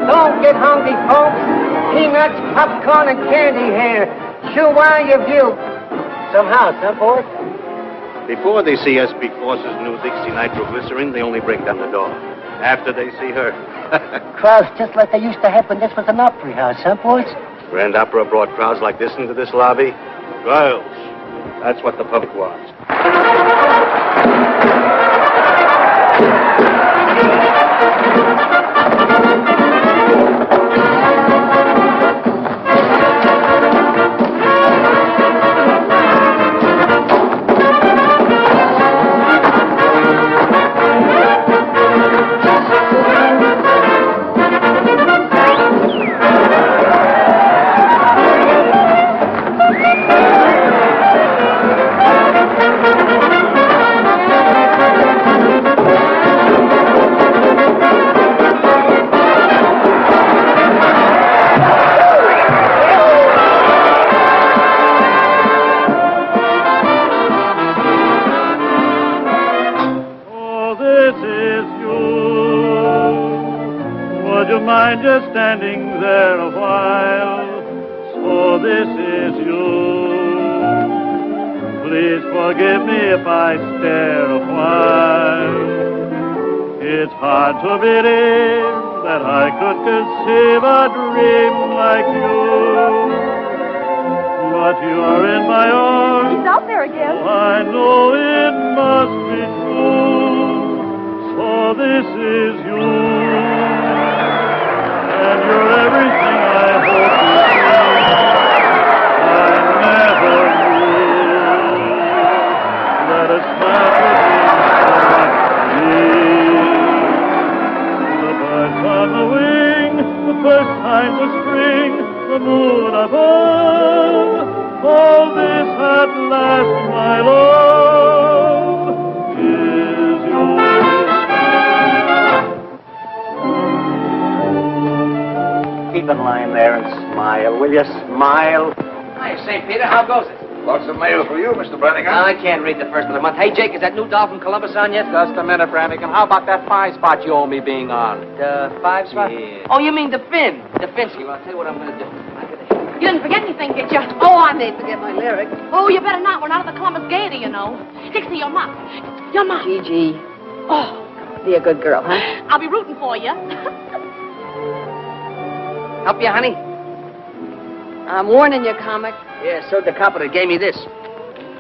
Don't get hungry, folks. Peanuts, popcorn, and candy here. Chew while you view. Some house, huh, boys? Before they see SB Force's new Dixie nitroglycerin, they only break down the door. After they see her. Crowds just like they used to have when this was an opera house, huh, boys? Grand Opera brought crowds like this into this lobby. Girls. That's what the public wants. Just standing there a while, so this is you. Please forgive me if I stare a while. It's hard to believe that I could conceive a dream like you. But you're in my arms. He's out there again. I know it must be true. So this is you. And you're everything I hope to see. I never knew that a smile could be so the birds on the wing, the first signs of spring, the moon above, all this at last, my love, is yours. Keep in line there and smile, will you? Smile. Hi, St. Peter. How goes it? Lots of mail for you, Mr. Brannigan. I can't read the first of the month. Hey, Jake, is that new doll from Columbus on yet? Just a minute, Brannigan. How about that 5 spot you owe me being on? The 5 spot? Yeah. Oh, you mean the Finn? The Finsky. Well, I'll tell you what I'm going to do. You didn't forget anything, did you? Oh, I may forget my lyrics. Oh, you better not. We're not at the Columbus Gaiety, you know. Dixie, your mom. Your mom. Gigi. Oh, Be a good girl, huh? I'll be rooting for you. Help you, honey? I'm warning you, comic. Yeah, so the copper that gave me this.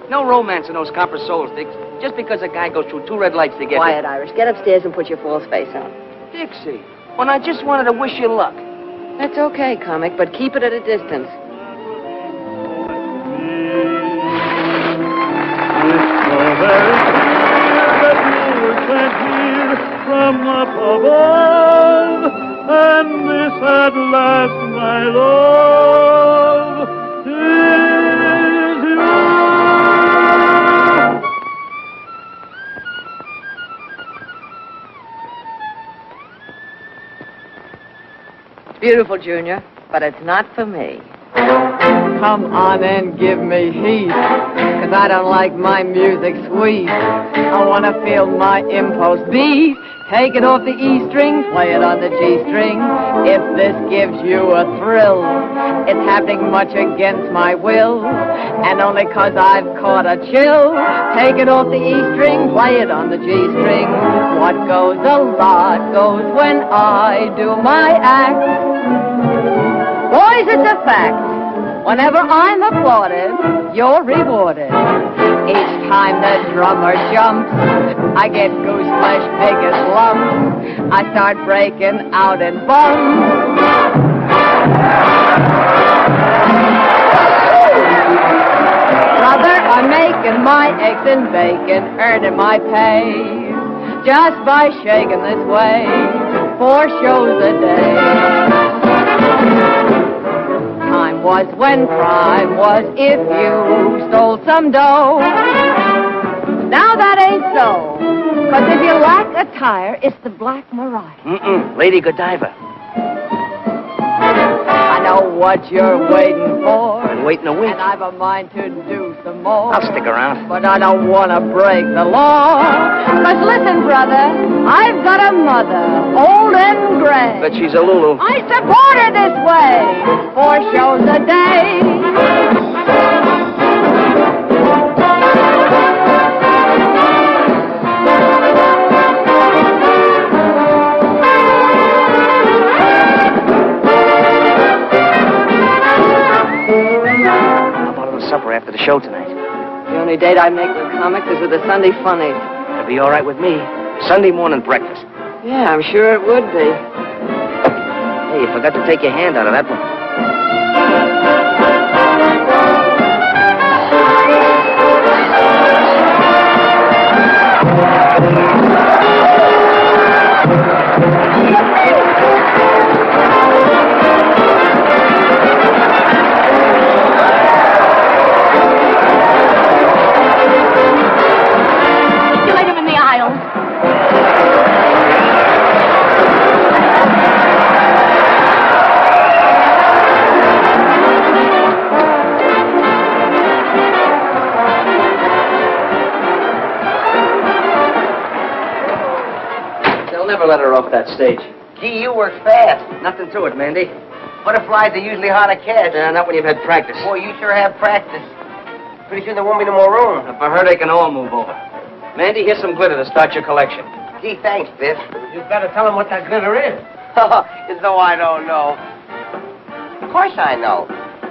No romance in those copper soles, Dix. Just because a guy goes through 2 red lights to get Quiet, Irish. Get upstairs and put your false face on. Dixie, when I just wanted to wish you luck. That's okay, comic, but keep it at a distance. From up above, and this at last, my love, is you. It's beautiful, Junior, but it's not for me. Come on and give me heat, 'cause I don't like my music sweet. I want to feel my impulse beat. Take it off the E string, play it on the G string. If this gives you a thrill, it's happening much against my will, and only 'cause I've caught a chill. Take it off the E string, play it on the G string. What goes a lot goes when I do my act. Boys, it's a fact. Whenever I'm applauded, you're rewarded. Each time the drummer jumps, I get goose flesh big as lumps. I start breaking out in bumps. Brother, I'm making my eggs and bacon, earning my pay, just by shaking this way, 4 shows a day. Time was when crime was if you stole some dough. Now that ain't so, 'cause if you lack attire, it's the Black Mariah. Mm-mm. Lady Godiva. I know what you're waiting for. Been waiting a week. And I've a mind to do some more. I'll stick around. But I don't want to break the law. But listen, brother, I've got a mother, old and gray. Bet she's a Lulu. I support her this way, 4 shows a day. Supper after the show tonight. The only date I make with comics is with the Sunday Funnies. It'll be all right with me. Sunday morning breakfast. Yeah, I'm sure it would be. Hey, you forgot to take your hand out of that one. Never let her off that stage. Gee, you work fast. Nothing to it, Mandy. Butterflies are usually hard to catch. Not when you've had practice. Boy, you sure have practice. Pretty soon there won't be no more room. If I heard, they can all move over. Mandy, here's some glitter to start your collection. Gee, thanks, Biff. You better tell him what that glitter is. As though I don't know. Of course I know.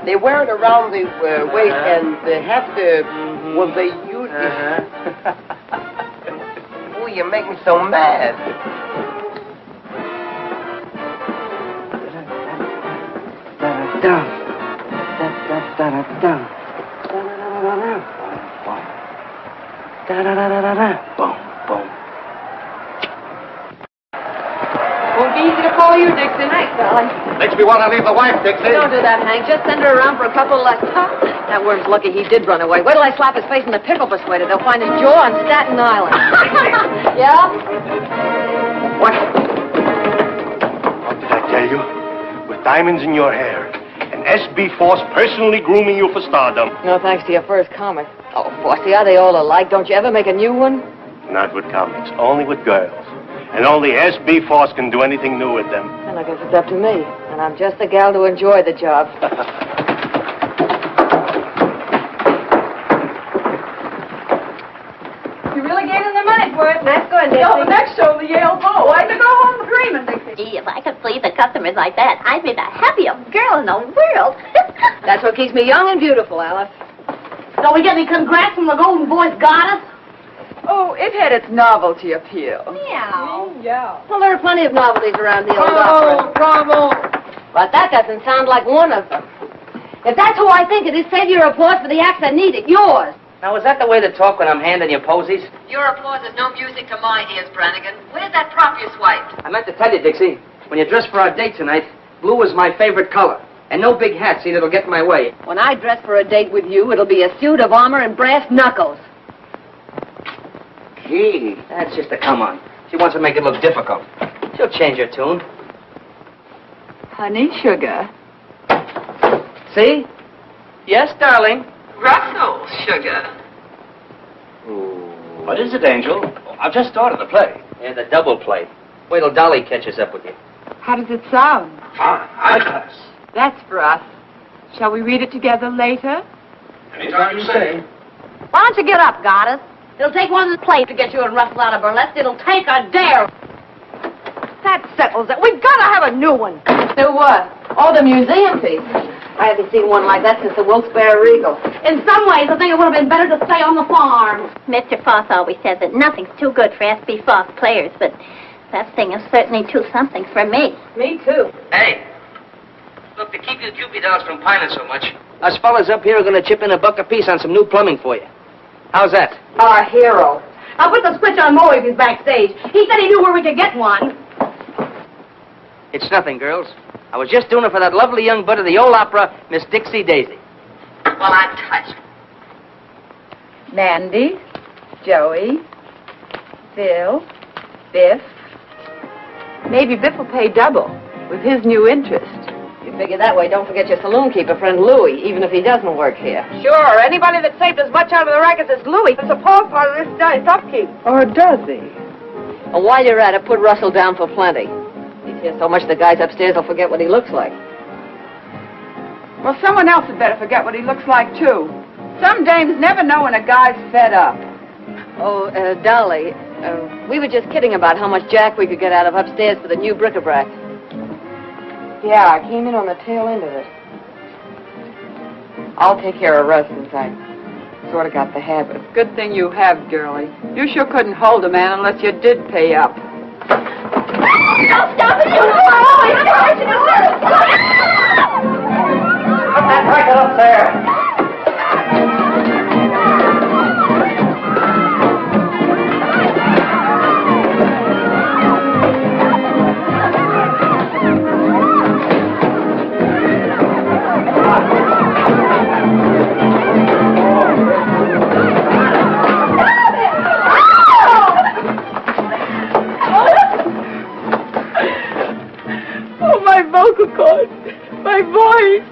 They wear it around the waist, and they have to, well, they use it. Oh, you make me so mad. Boom, boom. Won't be easy to follow you, Dixie. Nice, darling. Makes me want to leave the wife, Dixie. Don't do that, Hank. Just send her around for a couple of lessons. That worm's lucky he did run away. Wait till I slap his face in the pickle persuader. They'll find his jaw on Staten Island. Yeah? What? What did I tell you? With diamonds in your hair. And S.B. Force personally grooming you for stardom. No thanks to your first comic. Oh, Fossey, are they all alike? Don't you ever make a new one? Not with comics, only with girls. And only S.B. Force can do anything new with them. Then I guess it's up to me. And I'm just the gal to enjoy the job. You really gave them the money for it. That's good, Dixie. So the next show, the Yale Bow. I could go home dreaming, Dixie. Gee, if I could please the customers like that, I'd be the happiest girl in the world. That's what keeps me young and beautiful, Alice. Don't we get any congrats from the Golden Boys Goddess? Oh, it had its novelty appeal. Meow. Yeah. Well, there are plenty of novelties around the old Bravo, opera. bravo. But that doesn't sound like one of them. If that's who I think it is, save your applause for the acts that need it. Yours. Now, is that the way to talk when I'm handing you posies? Your applause is no music to my ears, Brannigan. Where's that prop you swiped? I meant to tell you, Dixie, when you dress for our date tonight, blue is my favorite color. And no big hat, see, that'll get in my way. When I dress for a date with you, it'll be a suit of armor and brass knuckles. Gee, that's just a come on. She wants to make it look difficult. She'll change her tune. Honey, sugar. See? Yes, darling. Russell, sugar. Ooh. What is it, Angel? I've just started the play. Yeah, the double play. Wait till Dolly catches up with you. How does it sound? Fine. High class. That's for us. Shall we read it together later? Anytime you say. Why don't you get up, Goddess? It'll take one plate to get you and Russell out of burlesque. It'll take a dare. That settles it. We've got to have a new one. New what? Oh, the museum piece. I haven't seen one like that since the Wilkes-Barre Regal. In some ways, I think it would have been better to stay on the farm. Mr. Foss always says that nothing's too good for S.B. Foss players, but that thing is certainly too something for me. Me, too. Hey. Look, to keep you Cupid dolls from pining so much, us fellas up here are going to chip in $1 apiece on some new plumbing for you. How's that? Our hero. I'll put the switch on Moe if he's backstage. He said he knew where we could get one. It's nothing, girls. I was just doing it for that lovely young bud of the old opera, Miss Dixie Daisy. Well, I'm touched. Mandy, Joey, Bill, Biff. Maybe Biff will pay double with his new interest. You figure that way, don't forget your saloon keeper friend Louie, even if he doesn't work here. Sure, anybody that saved as much out of the rackets as Louie is a part of this guy's upkeep. Or does he? And while you're at it, put Russell down for plenty. He's here so much the guys upstairs will forget what he looks like. Well, someone else had better forget what he looks like, too. Some dames never know when a guy's fed up. Oh, Dolly, we were just kidding about how much jack we could get out of upstairs for the new bric-a-brac. Yeah, I came in on the tail end of it. I'll take care of Russ since I sort of got the habit. Good thing you have, girlie. You sure couldn't hold a man unless you did pay up. Don't stop it! Put that racket up there. Oh, my vocal cords, my voice.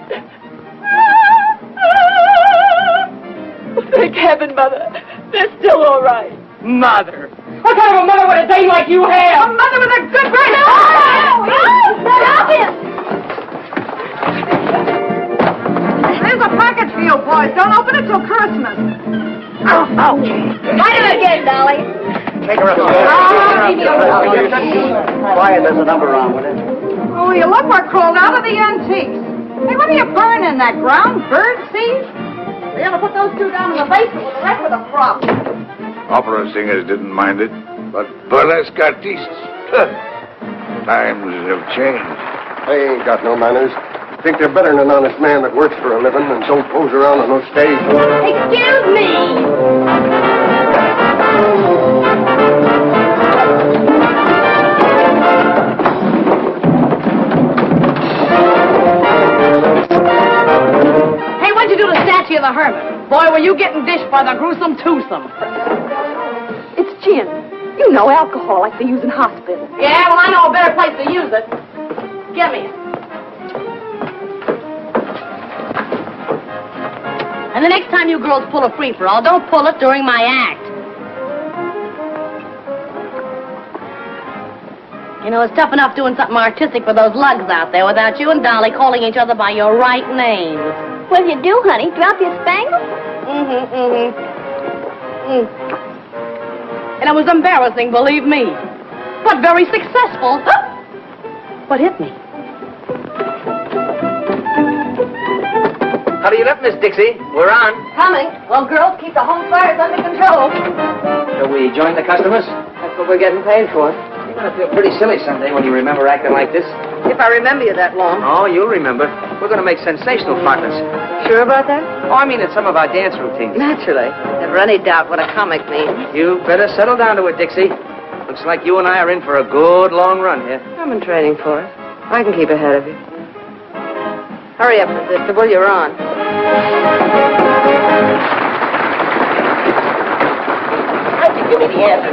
Thank heaven, Mother. They're still all right. Mother. What kind of a mother would a dame like you have? A mother with a good brain. Stop him! There's a package for you, boys. Don't open it till Christmas. Oh. Fight him again, Dolly. Take her up. Quiet, there's a number wrong with it. Oh, you look we're crawled out of the antiques. Hey, what are you burning in that ground? Bird seed? We ought to put those two down in the basement with the rest of the crop. Opera singers didn't mind it, but burlesque artistes, times have changed. They ain't got no manners. Think they're better than an honest man that works for a living and don't pose around on no stage. Excuse me. Hey, what'd you do to the statue of the hermit? Boy, were you getting dished by the gruesome twosome. It's gin. You know, alcohol like they use in hospitals. Yeah, well, I know a better place to use it. Give me it. And the next time you girls pull a free-for-all, don't pull it during my act. You know, it's tough enough doing something artistic for those lugs out there without you and Dolly calling each other by your right names. What'd you do, honey? Drop your spangles? And it was embarrassing, believe me. But very successful. What hit me? How do you look, Miss Dixie? We're on. Coming. Well, girls, keep the home fires under control. Shall we join the customers? That's what we're getting paid for. You're going to feel pretty silly someday when you remember acting like this. If I remember you that long. Oh, you'll remember. We're going to make sensational partners. Sure about that? Oh, I mean, it's some of our dance routines. Naturally. Never any doubt what a comic means. You better settle down to it, Dixie. Looks like you and I are in for a good long run here. I'm in training for it. I can keep ahead of you. Hurry up, Constable. You're on. How'd you give me the answer?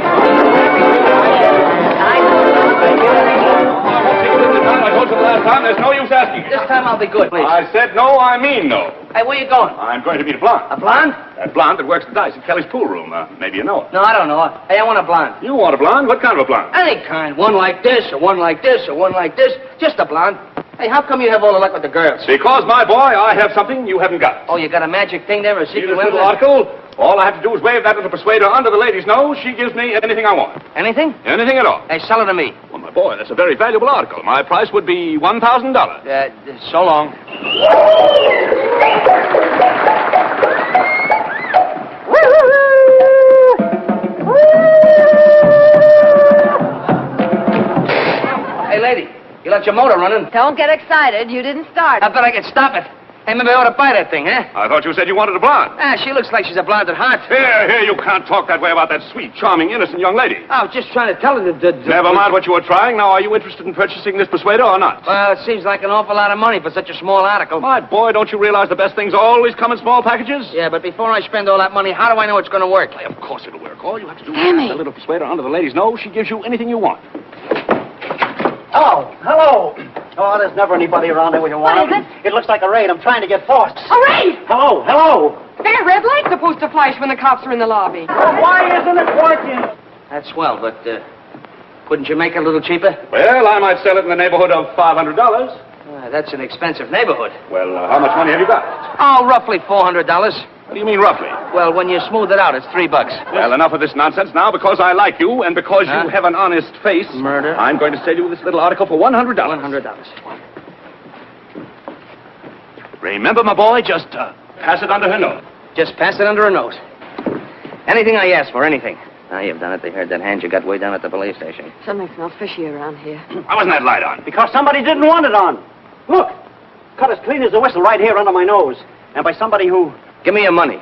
I told you the last time, there's no use asking. This time I'll be good, please. I said no, I mean no. Hey, where you going? I'm going to meet a blonde. A blonde? That blonde that works the dice at Kelly's pool room. Maybe you know it. No, I don't know. Hey, I want a blonde. You want a blonde? What kind of a blonde? Any kind. One like this, or one like this, or one like this. Just a blonde. Hey, how come you have all the luck with the girls? Because, my boy, I have something you haven't got. Oh, you got a magic thing there, a See secret this little weapon? article? All I have to do is wave that little persuader under the lady's nose. She gives me anything I want. Anything? Anything at all. Hey, sell it to me. Well, my boy, that's a very valuable article. My price would be $1,000. So long. Hey, lady, you left your motor running. Don't get excited. You didn't start. I bet I can stop it. Hey, maybe I ought to buy that thing, huh? I thought you said you wanted a blonde. Ah, she looks like she's a blonde at heart. Here, you can't talk that way about that sweet, charming, innocent young lady. I was just trying to tell her that... Never mind what you were trying. Now, are you interested in purchasing this persuader or not? Well, it seems like an awful lot of money for such a small article. My boy, don't you realize the best things always come in small packages? Yeah, but before I spend all that money, how do I know it's going to work? Why, of course it'll work. All you have to do Sammy. is put the little persuader under the lady's nose. She gives you anything you want. Oh, hello. Oh, there's never anybody around here when you want What is them. It looks like a raid. I'm trying to get forced. A raid! Hello, hello. That red light's supposed to flash when the cops are in the lobby. Why isn't it working? That's swell, but couldn't you make it a little cheaper? Well, I might sell it in the neighborhood of $500. That's an expensive neighborhood. Well, how much money have you got? Oh, roughly $400. What do you mean, roughly? Well, when you smooth it out, it's $3. Well, enough of this nonsense now. Because I like you and because you have an honest face. Murder. I'm going to sell you this little article for $100. $100. Remember, my boy, just pass it under her nose. Just pass it under a note. Anything I ask for, anything. Now, you've done it. They heard that hand you got way down at the police station. Something smells fishy around here. Why wasn't that light on? Because somebody didn't want it on. Look, cut as clean as a whistle right here under my nose. And by somebody who... Give me your money.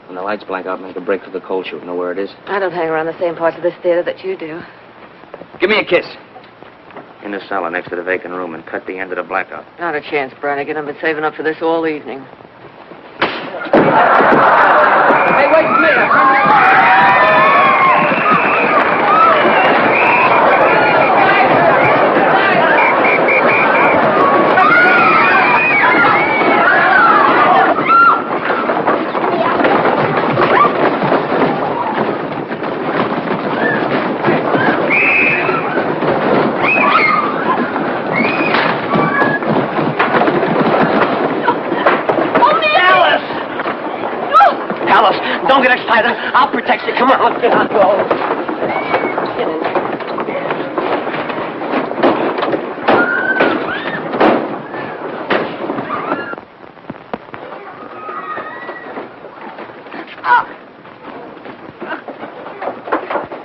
When the lights blank out, make a break for the cold chute. Know where it is? I don't hang around the same parts of this theater that you do. Give me a kiss. In the cellar next to the vacant room and cut the end of the blackout. Not a chance, Brannigan. I've been saving up for this all evening. Hey, wait a minute. Don't get excited. I'll protect you. Come on. Get on. Go.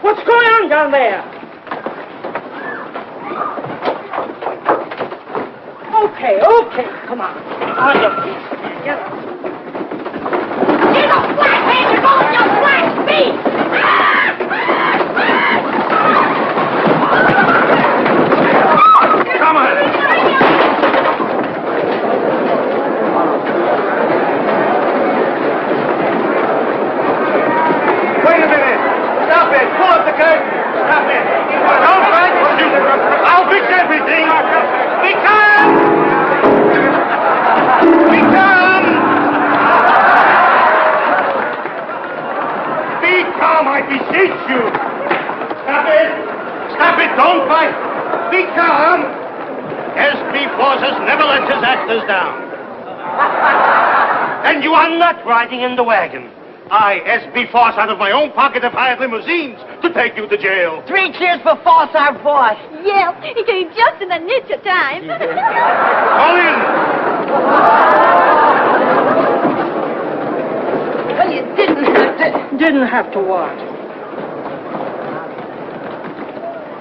What's going on down there? Okay. Come on. On your feet. Get up. He's a flathead! You're going your flat speed! Come on. Wait a minute. Stop it. Pull up the curtain. Stop it. Don't try to shoot. I'll fix everything. Be calm. Be calm. Be calm, I beseech you. Stop it. Stop it. Don't fight. Be calm. S.B. Forces never lets his actors down. And you are not riding in the wagon. I, S.B. Force, out of my own pocket, have hired limousines to take you to jail. 3 cheers for Force, our boss. Yeah, he came just in the nick of time. Call in. Well, you didn't have to what?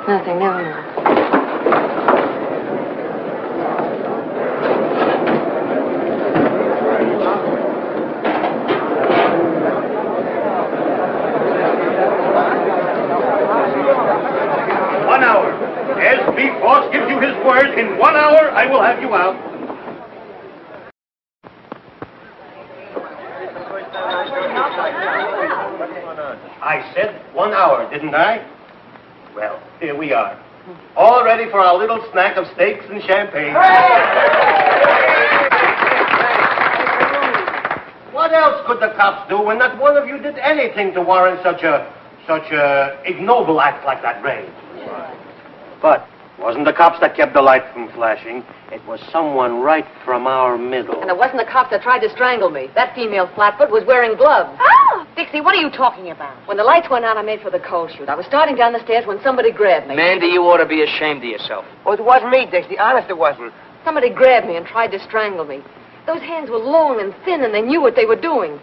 Nothing, never mind. S.B. Force gives you his word. In 1 hour, I will have you out. I said 1 hour, didn't I? Well, here we are. All ready for our little snack of steaks and champagne. What else could the cops do when not one of you did anything to warrant such a ignoble act like that raid? But it wasn't the cops that kept the light from flashing. It was someone right from our middle. And it wasn't the cops that tried to strangle me. That female flatfoot was wearing gloves. Oh! Dixie, what are you talking about? When the lights went out, I made for the cold chute. I was starting down the stairs when somebody grabbed me. Mandy, you ought to be ashamed of yourself. Oh, it wasn't me, Dixie. Honest, it wasn't. Somebody grabbed me and tried to strangle me. Those hands were long and thin, and they knew what they were doing.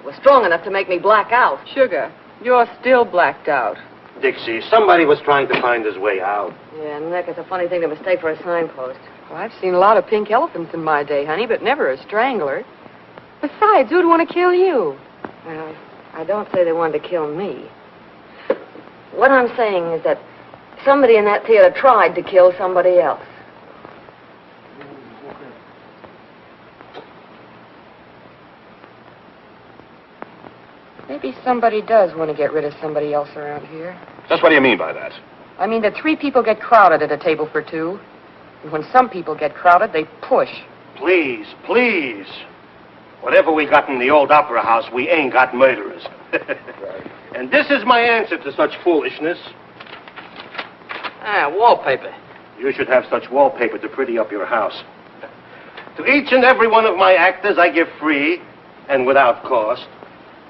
It was strong enough to make me black out. Sugar, you're still blacked out. Dixie, somebody was trying to find his way out. Yeah, neck is a funny thing to mistake for a signpost. Well, I've seen a lot of pink elephants in my day, honey, but never a strangler. Besides, who'd want to kill you? Well, I don't say they wanted to kill me. What I'm saying is that somebody in that theater tried to kill somebody else. Maybe somebody does want to get rid of somebody else around here. Just what do you mean by that? I mean that 3 people get crowded at a table for 2. And when some people get crowded, they push. Please, please. Whatever we got in the old opera house, we ain't got murderers. And this is my answer to such foolishness. Wallpaper. You should have such wallpaper to pretty up your house. To each and every one of my actors, I give free, and without cost,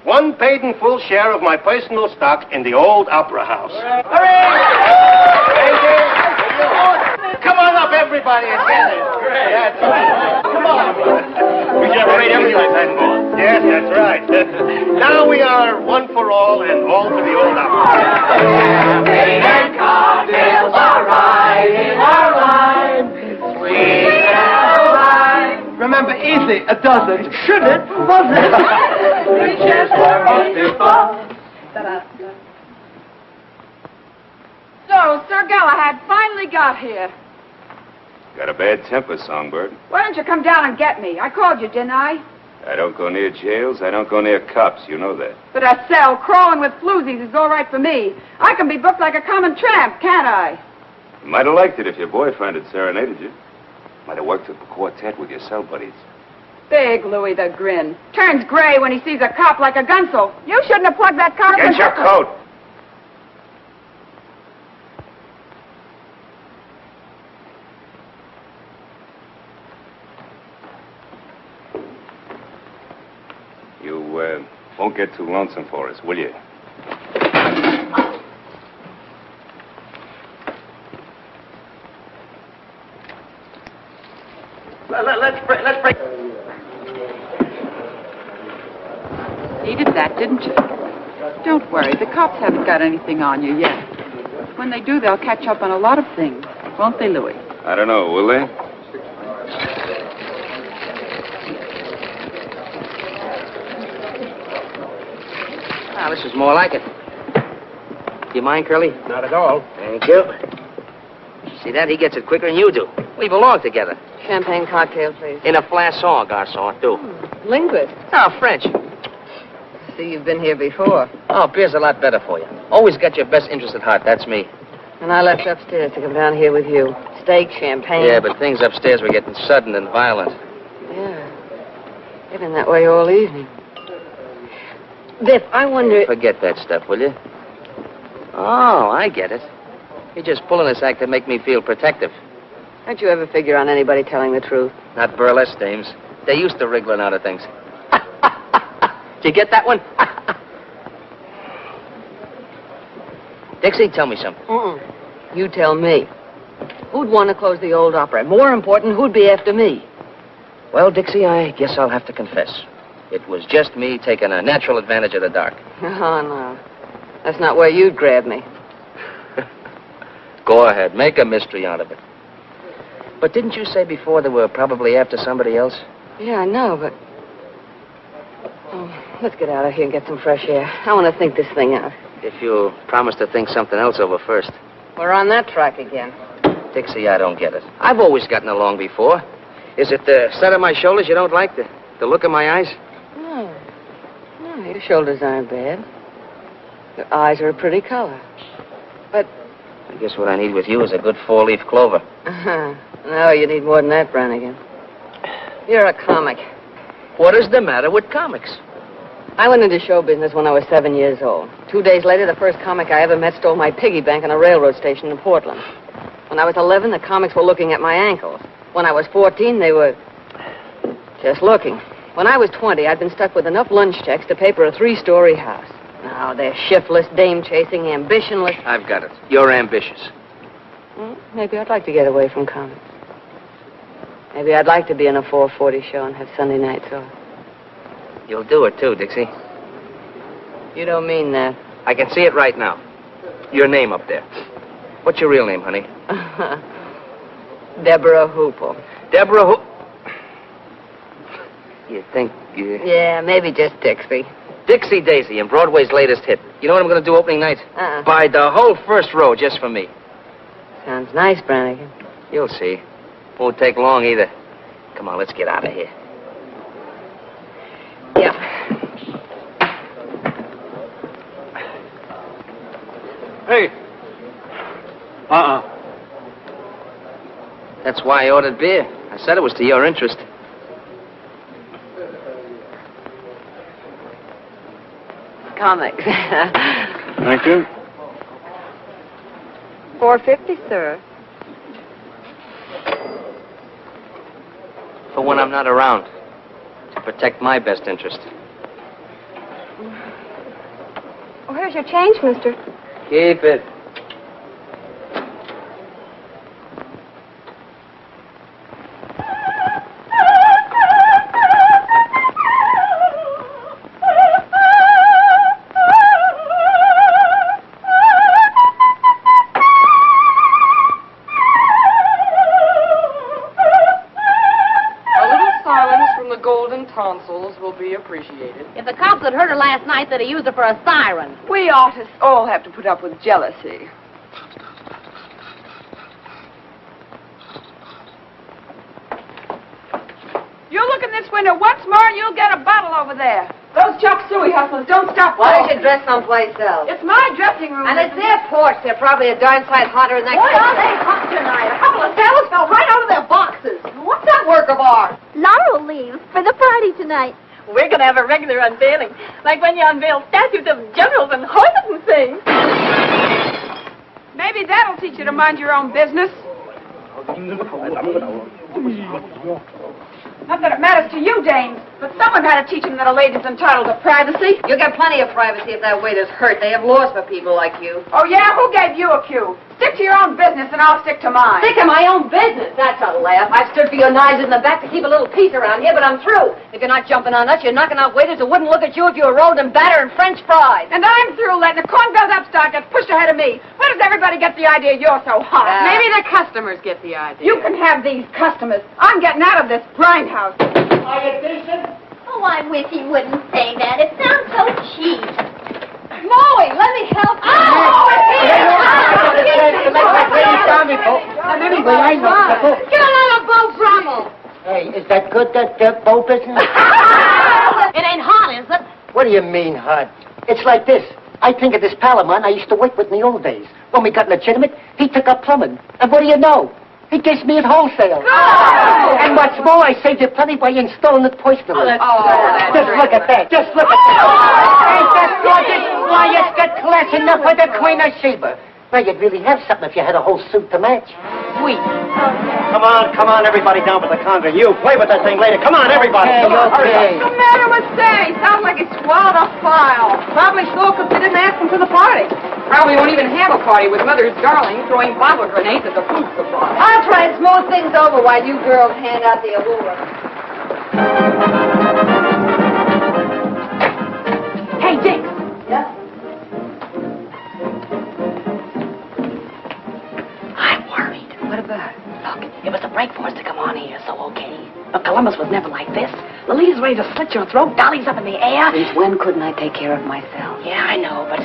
1 paid in full share of my personal stock in the old opera house. Thank you. Come on up, everybody, and get it. That's right. Come on. We should have a radio like that, boss. Yes, that's right. Now we are one for all and all for the old opera. Champagne and cocktails are right in our line. Sweet and wine. Remember, easy, a dozen. Should it? Was it? Riches were multiple. So, Sir Galahad finally got here. Got a bad temper, Songbird. Why don't you come down and get me? I called you, didn't I? I don't go near jails. I don't go near cops. You know that. But a cell crawling with floozies is all right for me. I can be booked like a common tramp, can't I? You might have liked it if your boyfriend had serenaded you. Might have worked up a quartet with your cell buddies. Big Louis the Grin. Turns gray when he sees a cop like a gunsel. You shouldn't have plugged that car. Get your coat. You won't get too lonesome for us, will you? Let's break. Needed that, didn't you? Don't worry, the cops haven't got anything on you yet. When they do, they'll catch up on a lot of things. Won't they, Louis? I don't know, will they? Ah, this is more like it. Do you mind, Curly? Not at all. Thank you. See that? He gets it quicker than you do. We belong together. Champagne cocktail, please. In a flasson, garçon, too. Linguist. Oh, French. See, you've been here before. Oh, beer's a lot better for you. Always got your best interest at heart. That's me. And I left upstairs to come down here with you. Steak, champagne. Yeah, but things upstairs were getting sudden and violent. Yeah. They've been that way all evening. Biff, I wonder... Forget that stuff, will you? Oh, I get it. You're just pulling this act to make me feel protective. Don't you ever figure on anybody telling the truth? Not burlesque dames. They're used to wriggling out of things. Did you get that one? Dixie, tell me something. You tell me. Who'd want to close the old opera? More important, who'd be after me? Well, Dixie, I guess I'll have to confess. It was just me taking a natural advantage of the dark. Oh, no. That's not where you'd grab me. Go ahead. Make a mystery out of it. But didn't you say before they were probably after somebody else? Yeah, I know, but... Oh, let's get out of here and get some fresh air. I want to think this thing out. If you'll promise to think something else over first. We're on that track again. Dixie, I don't get it. I've always gotten along before. Is it the set of my shoulders you don't like? The look in my eyes? No. No, your shoulders aren't bad. Your eyes are a pretty color. But... I guess what I need with you is a good four-leaf clover. No, you need more than that, Brannigan. You're a comic. What is the matter with comics? I went into show business when I was 7 years old. 2 days later, the first comic I ever met stole my piggy bank on a railroad station in Portland. When I was 11, the comics were looking at my ankles. When I was 14, they were just looking. When I was 20, I'd been stuck with enough lunch checks to pay for a 3-story house. Now, they're shiftless, dame-chasing, ambitionless. I've got it. You're ambitious. Well, maybe I'd like to get away from comics. Maybe I'd like to be in a 4:40 show and have Sunday nights off. You'll do it, too, Dixie. You don't mean that. I can see it right now. your name up there. What's your real name, honey? Deborah Hoople. Deborah Hoople. You think... Yeah, maybe just Dixie. Dixie Daisy and Broadway's latest hit. You know what I'm going to do opening night? Buy the whole first row just for me. Sounds nice, Brannigan. You'll see. Won't take long either. Come on, let's get out of here. Yeah. Hey. That's why I ordered beer. I said it was to your interest. Comics. Thank you. $4.50, sir. For when I'm not around. To protect my best interest. Where's your change, mister? Keep it. Will be appreciated. If the cops had heard her last night, they'd have used her for a siren. We artists all have to put up with jealousy. You look in this window once more and you'll get a bottle over there. Those chop suey hustlers don't stop. Why don't you dress someplace else? It's my dressing room. And it's their porch. They're probably a darn sight hotter than that. What are they hot tonight? A couple of sailors fell right out of their boxes. What's that work of art? Laurel leaves for the party tonight. We're going to have a regular unveiling, like when you unveil statues of generals and horses and things. Maybe that'll teach you to mind your own business. Not that it matters to you, Dames, but someone had to teach them that a lady's entitled to privacy. You'll get plenty of privacy if that waiter's hurt. They have laws for people like you. Oh, yeah? Who gave you a cue? Stick to your own business and I'll stick to mine. Stick to my own business? That's a laugh. I've stood for your knives in the back to keep a little peace around here, but I'm through. If you're not jumping on us, you're knocking out waiters who wouldn't look at you if you were rolled in batter and French fries. And I'm through letting a corn-fed upstart get pushed ahead of me. Where does everybody get the idea you're so hot? Maybe the customers get the idea. You can have these customers. I'm getting out of this grindhouse. Are you decent? Oh, I wish he wouldn't say that. It sounds so cheap. Molly, let me help you. Get a lot of bow trouble. Hey, is that good, that bow business? It ain't hot, is it? What do you mean, hot? It's like this. I think of this pal of mine I used to work with in the old days. When we got legitimate, he took up plumbing. And what do you know? He gives me at wholesale. Oh! And what's more, I saved you plenty by installing it personally. Just look at that. Just look at that. Ain't that gorgeous? Why, it's got class enough for the Queen of Sheba. Now, you'd really have something if you had a whole suit to match. Sweet. Come on, everybody down to the conga. You play with that thing later. Come on, everybody. Okay, Come on, hurry up. What's the matter with Say? Sounds like he swallowed a file. Probably so because they didn't ask him to the party. Probably won't even have a party with Mother's darling throwing bottle grenades at the food supply. I'll try and smooth things over while you girls hand out the allure. Hey, Dick. Yeah? I'm worried. What about it? Look, it was a break for us to come on here, so okay. But Columbus was never like this. Lolita's ready to slit your throat, Dolly's up in the air. Since when couldn't I take care of myself? Yeah, I know, but...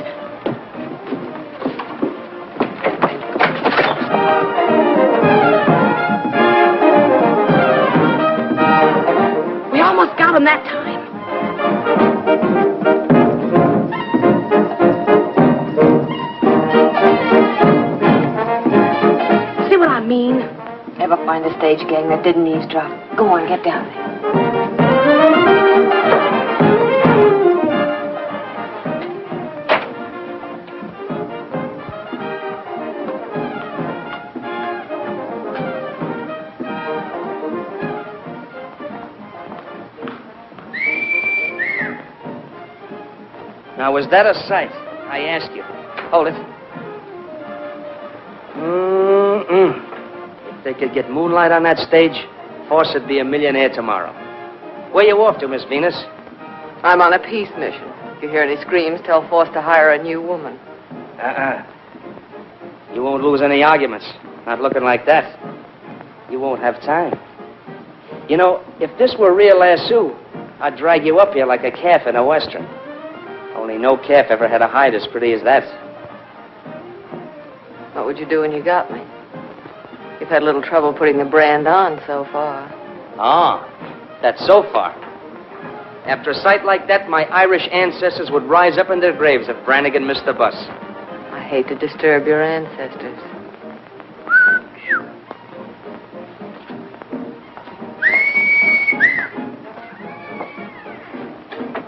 We almost got him that time. See what I mean? Ever find a stage gang that didn't eavesdrop? Go on, get down there. Now, was that a sight? I ask you. Hold it. If they could get moonlight on that stage, Force would be a millionaire tomorrow. Where you off to, Miss Venus? I'm on a peace mission. If you hear any screams, tell Force to hire a new woman. You won't lose any arguments. Not looking like that. You won't have time. You know, if this were real lasso, I'd drag you up here like a calf in a western. Only no calf ever had a hide as pretty as that. What would you do when you got me? You've had a little trouble putting the brand on so far. Ah, that's so far. After a sight like that, my Irish ancestors would rise up in their graves if Brannigan missed the bus. I hate to disturb your ancestors.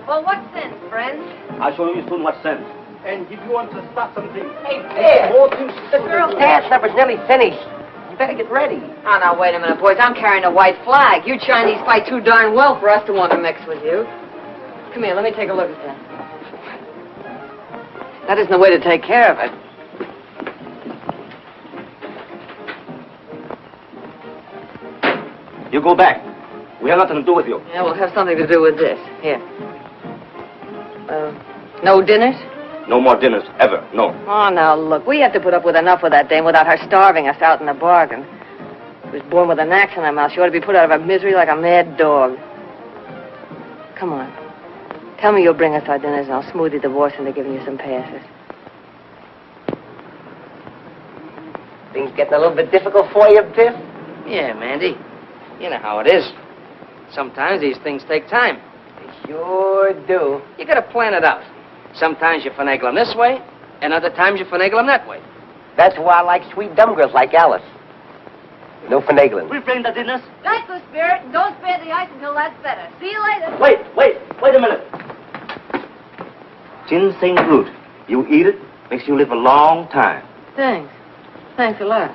Well, what sense, friends? I'll show you soon what sense. And if you want to start something... Hey, Dad, the girl's dance number's nearly finished. You better get ready. Oh, now, wait a minute, boys. I'm carrying a white flag. You Chinese fight too darn well for us to want to mix with you. Come here, let me take a look at that. That isn't the way to take care of it. You go back. We have nothing to do with you. Yeah, we'll have something to do with this. Here. No dinners? No more dinners, ever. No. Oh, now, look, we have to put up with enough of that dame without her starving us out in the bargain. She was born with an axe in her mouth. She ought to be put out of her misery like a mad dog. Come on. Tell me you'll bring us our dinners, and I'll smooth your divorce into giving you some passes. Things getting a little bit difficult for you, Biff? Yeah, Mandy. You know how it is. Sometimes these things take time. They sure do. You gotta plan it out. Sometimes you finagle them this way, and other times you finagle them that way. That's why I like sweet dumb girls like Alice. No finagling. We bring the dinners. Nice, the spirit, and don't spare the ice until that's better. See you later. Wait a minute. Ginseng root. You eat it, makes you live a long time. Thanks. Thanks a lot.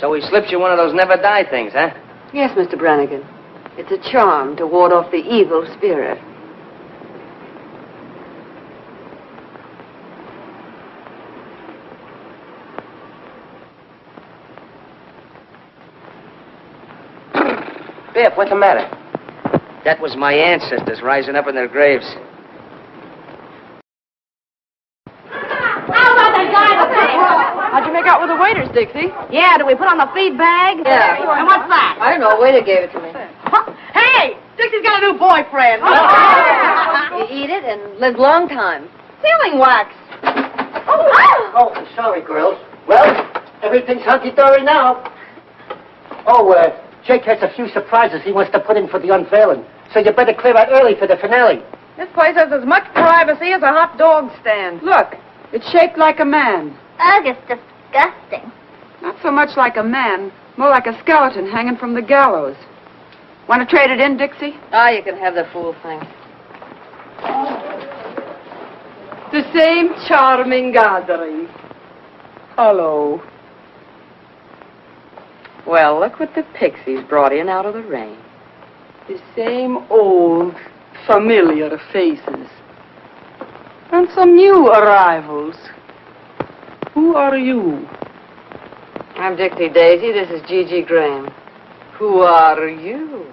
So he slips you one of those never die things, huh? Yes, Mr. Brannigan. It's a charm to ward off the evil spirit. Biff, what's the matter? That was my ancestors rising up in their graves. How'd you make out with the waiters, Dixie? Yeah, do we put on the feed bag? Yeah. And what's that? I don't know. A waiter gave it to me. Hey, Dixie's got a new boyfriend. You eat it and live long time. Sealing wax. Oh, sorry, girls. Well, everything's hunky-dory now. Oh, Jake has a few surprises he wants to put in for the unveiling, so you better clear out early for the finale. This place has as much privacy as a hot dog stand. Look, it's shaped like a man. Ugh, it's disgusting. Not so much like a man, more like a skeleton hanging from the gallows. Want to trade it in, Dixie? Ah, you can have the fool thing. The same charming gathering. Hello. Well, look what the pixies brought in out of the rain. The same old, familiar faces. And some new arrivals. Who are you? I'm Dixie Daisy. This is Gigi Graham. Who are you?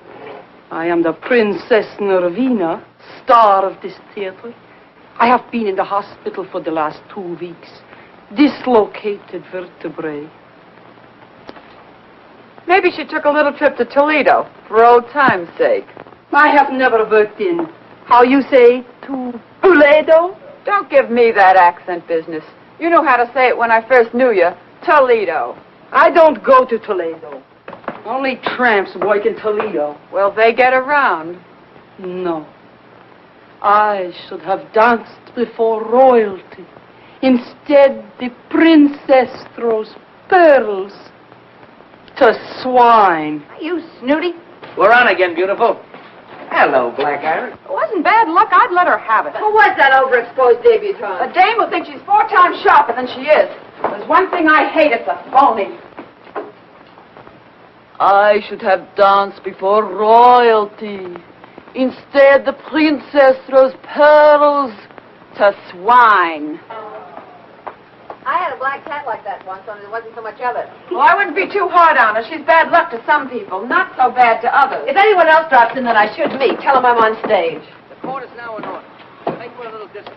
I am the Princess Nervina, star of this theater. I have been in the hospital for the last 2 weeks. Dislocated vertebrae. Maybe she took a little trip to Toledo for old time's sake. I have never worked in, how you say, to Toledo? Don't give me that accent business. You know how to say it when I first knew you. Toledo. I don't go to Toledo. Only tramps work in Toledo. Well, they get around. No. I should have danced before royalty. Instead, the princess throws pearls to swine. You snooty. We're on again, beautiful. Hello, Black Iron. It wasn't bad luck. I'd let her have it. Who was that overexposed debutante? A dame who thinks she's 4 times sharper than she is. There's one thing I hate, it's a phony. I should have danced before royalty. Instead, the princess throws pearls to swine. I had a black cat like that once, only there wasn't so much of it. Well, I wouldn't be too hard on her. She's bad luck to some people, not so bad to others. If anyone else drops in that I should meet, tell them I'm on stage. The court is now in order. Make for a little discipline.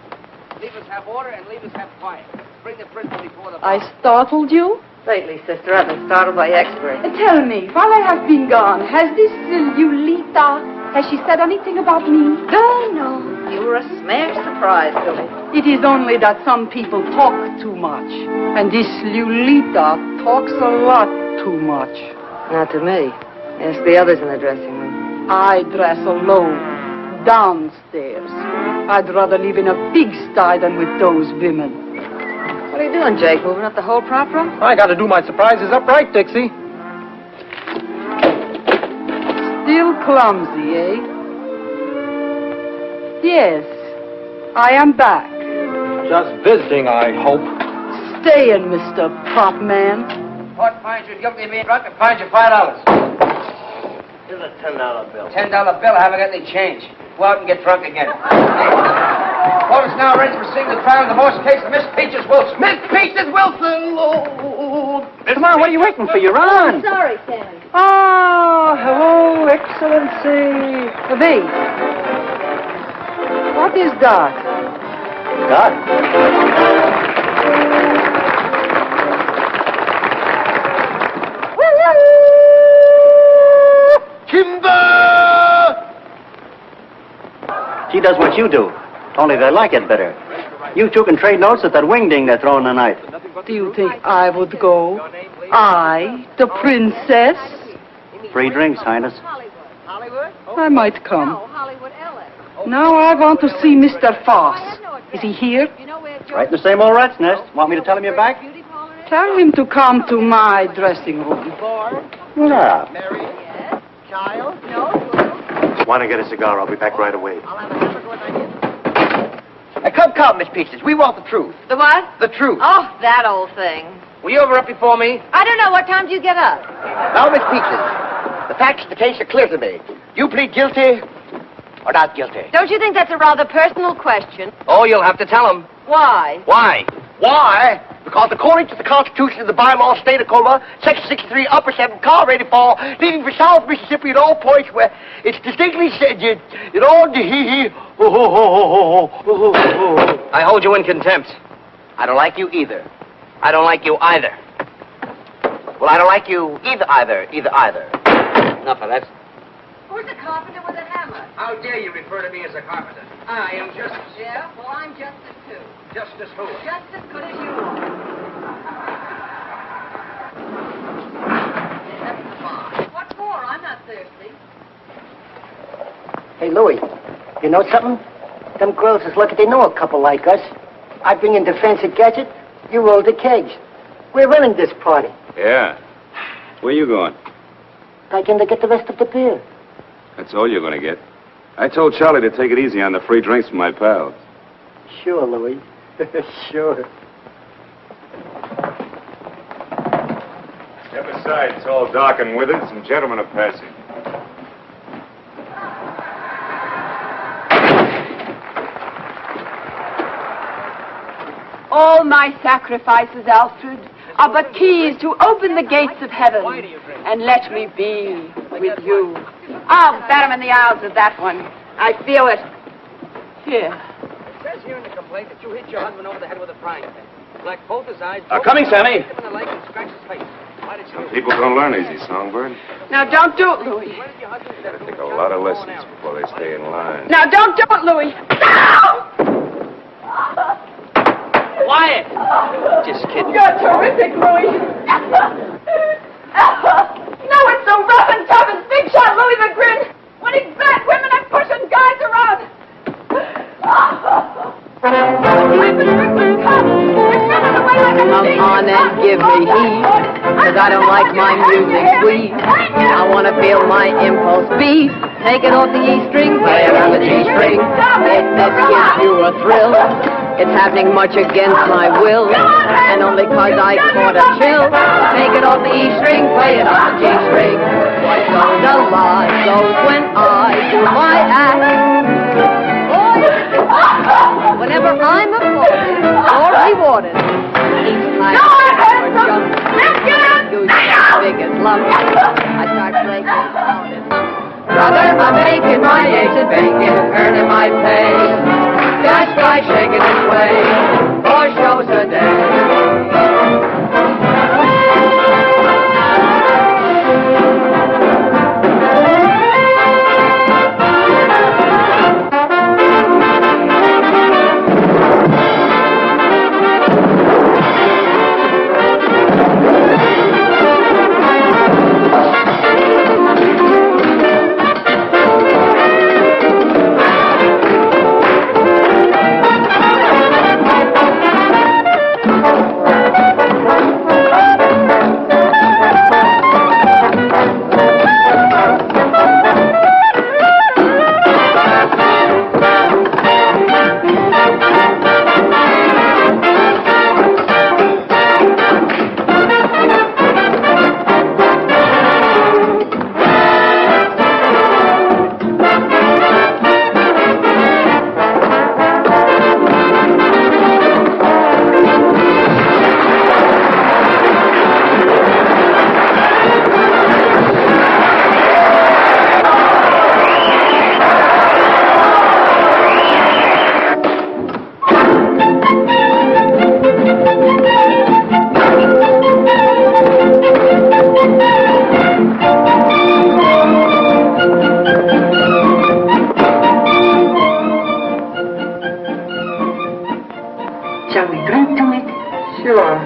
Leave us have order and leave us have quiet. Bring the prisoner before the bar. I startled you? Lately, sister, I've been startled by experts. Tell me, while I have been gone, has this Lulita, has she said anything about me? No. You were a smash surprise to me. It is only that some people talk too much. And this Lulita talks a lot too much. Not to me. Ask the others in the dressing room. I dress alone, downstairs. I'd rather live in a pigsty than with those women. What are you doing, Jake? Moving up the whole prop room? I got to do my surprises upright, Dixie. Still clumsy, eh? Yes, I am back. Just visiting, I hope. Staying, Mr. Prop Man. Court finds you guilty of being drunk and fines you $5. Here's a $10 bill. $10 bill. I haven't got any change. Go out and get drunk again. Court is now ready to proceed with the trial of the divorce case of Miss Peaches Wilson. Miss Peaches Wilson, Lord. Come on, what are you waiting for? You're on. Sorry, Sammy. Ah, hello, Excellency. V. What is that? God. Kimber! She does what you do, only they like it better. You two can trade notes at that wingding they're throwing tonight. Do you think I would go? I, the princess? Free drinks, Highness. I might come. Now I want to see Mr. Foss. Is he here? Right in the same old rat's nest. Want me to tell him you're back? Tell him to come to my dressing room. Yeah. Child? Want to get a cigar? I'll be back right away. Come, Miss Peaches. We want the truth. The what? The truth. Oh, that old thing. Were you ever up before me? I don't know. What time did you get up? Now, Miss Peaches, the facts of the case are clear to me. You plead guilty or not guilty? Don't you think that's a rather personal question? Oh, you'll have to tell him. Why? Why? Why? Because according to the Constitution of the bylaw state of Oklahoma, Section 63, Upper 7, car ready to fall, leaving for South Mississippi at all points where it's distinctly said, I hold you in contempt. I don't like you either. I don't like you either. Well, I don't like you either. Enough of that. Who's the carpenter with a hammer? How dare you refer to me as a carpenter? I am Justice. Yeah? Well, I'm Justice, too. Justice who? Just as good as you are. What for? I'm not thirsty. Hey, Louie, you know something? Them girls is lucky they know a couple like us. I bring in the fancy gadget, you roll the kegs. We're running this party. Yeah. Where you going? Back in to get the rest of the beer. That's all you're going to get. I told Charlie to take it easy on the free drinks from my pals. Sure, Louie. Sure. Step aside. It's all dark and withered. Some gentlemen are passing. All my sacrifices, Alfred, are but keys to open the gates of heaven and let me be with you. I'll bat him in the eyes with that one. I feel it. Here. It says here in the complaint that you hit your husband over the head with a frying pan. Blacked both his eyes. Coming, Sammy. Hit him in the leg and scratched his face. Why did you... People don't learn easy, Songbird. Now, don't do it, Louis. Gotta take a lot of lessons before they stay in line. Now, don't do it, Louis. Quiet! Just kidding. You're terrific, Louis. No, it's so rough and tough and big shot Louis the Grin. When he's back, women are pushing guys around. Come on and give me heat, 'cause I don't like my music sweet. I want to feel my impulse beat. Take it off the E string, play it on the G string. If this gives you a thrill, it's happening much against my will, and only 'cause I caught a chill. Take it off the E string, play it on the G string. What goes a lot goes when I do my act. Whenever I'm applauded or rewarded, each time or jump, goose big as lump, I start flaking out and brother, I'm making my eggs and bacon, earning my pay. That guy shaking his way, 4 shows a day. Shall we drink to it? Sure.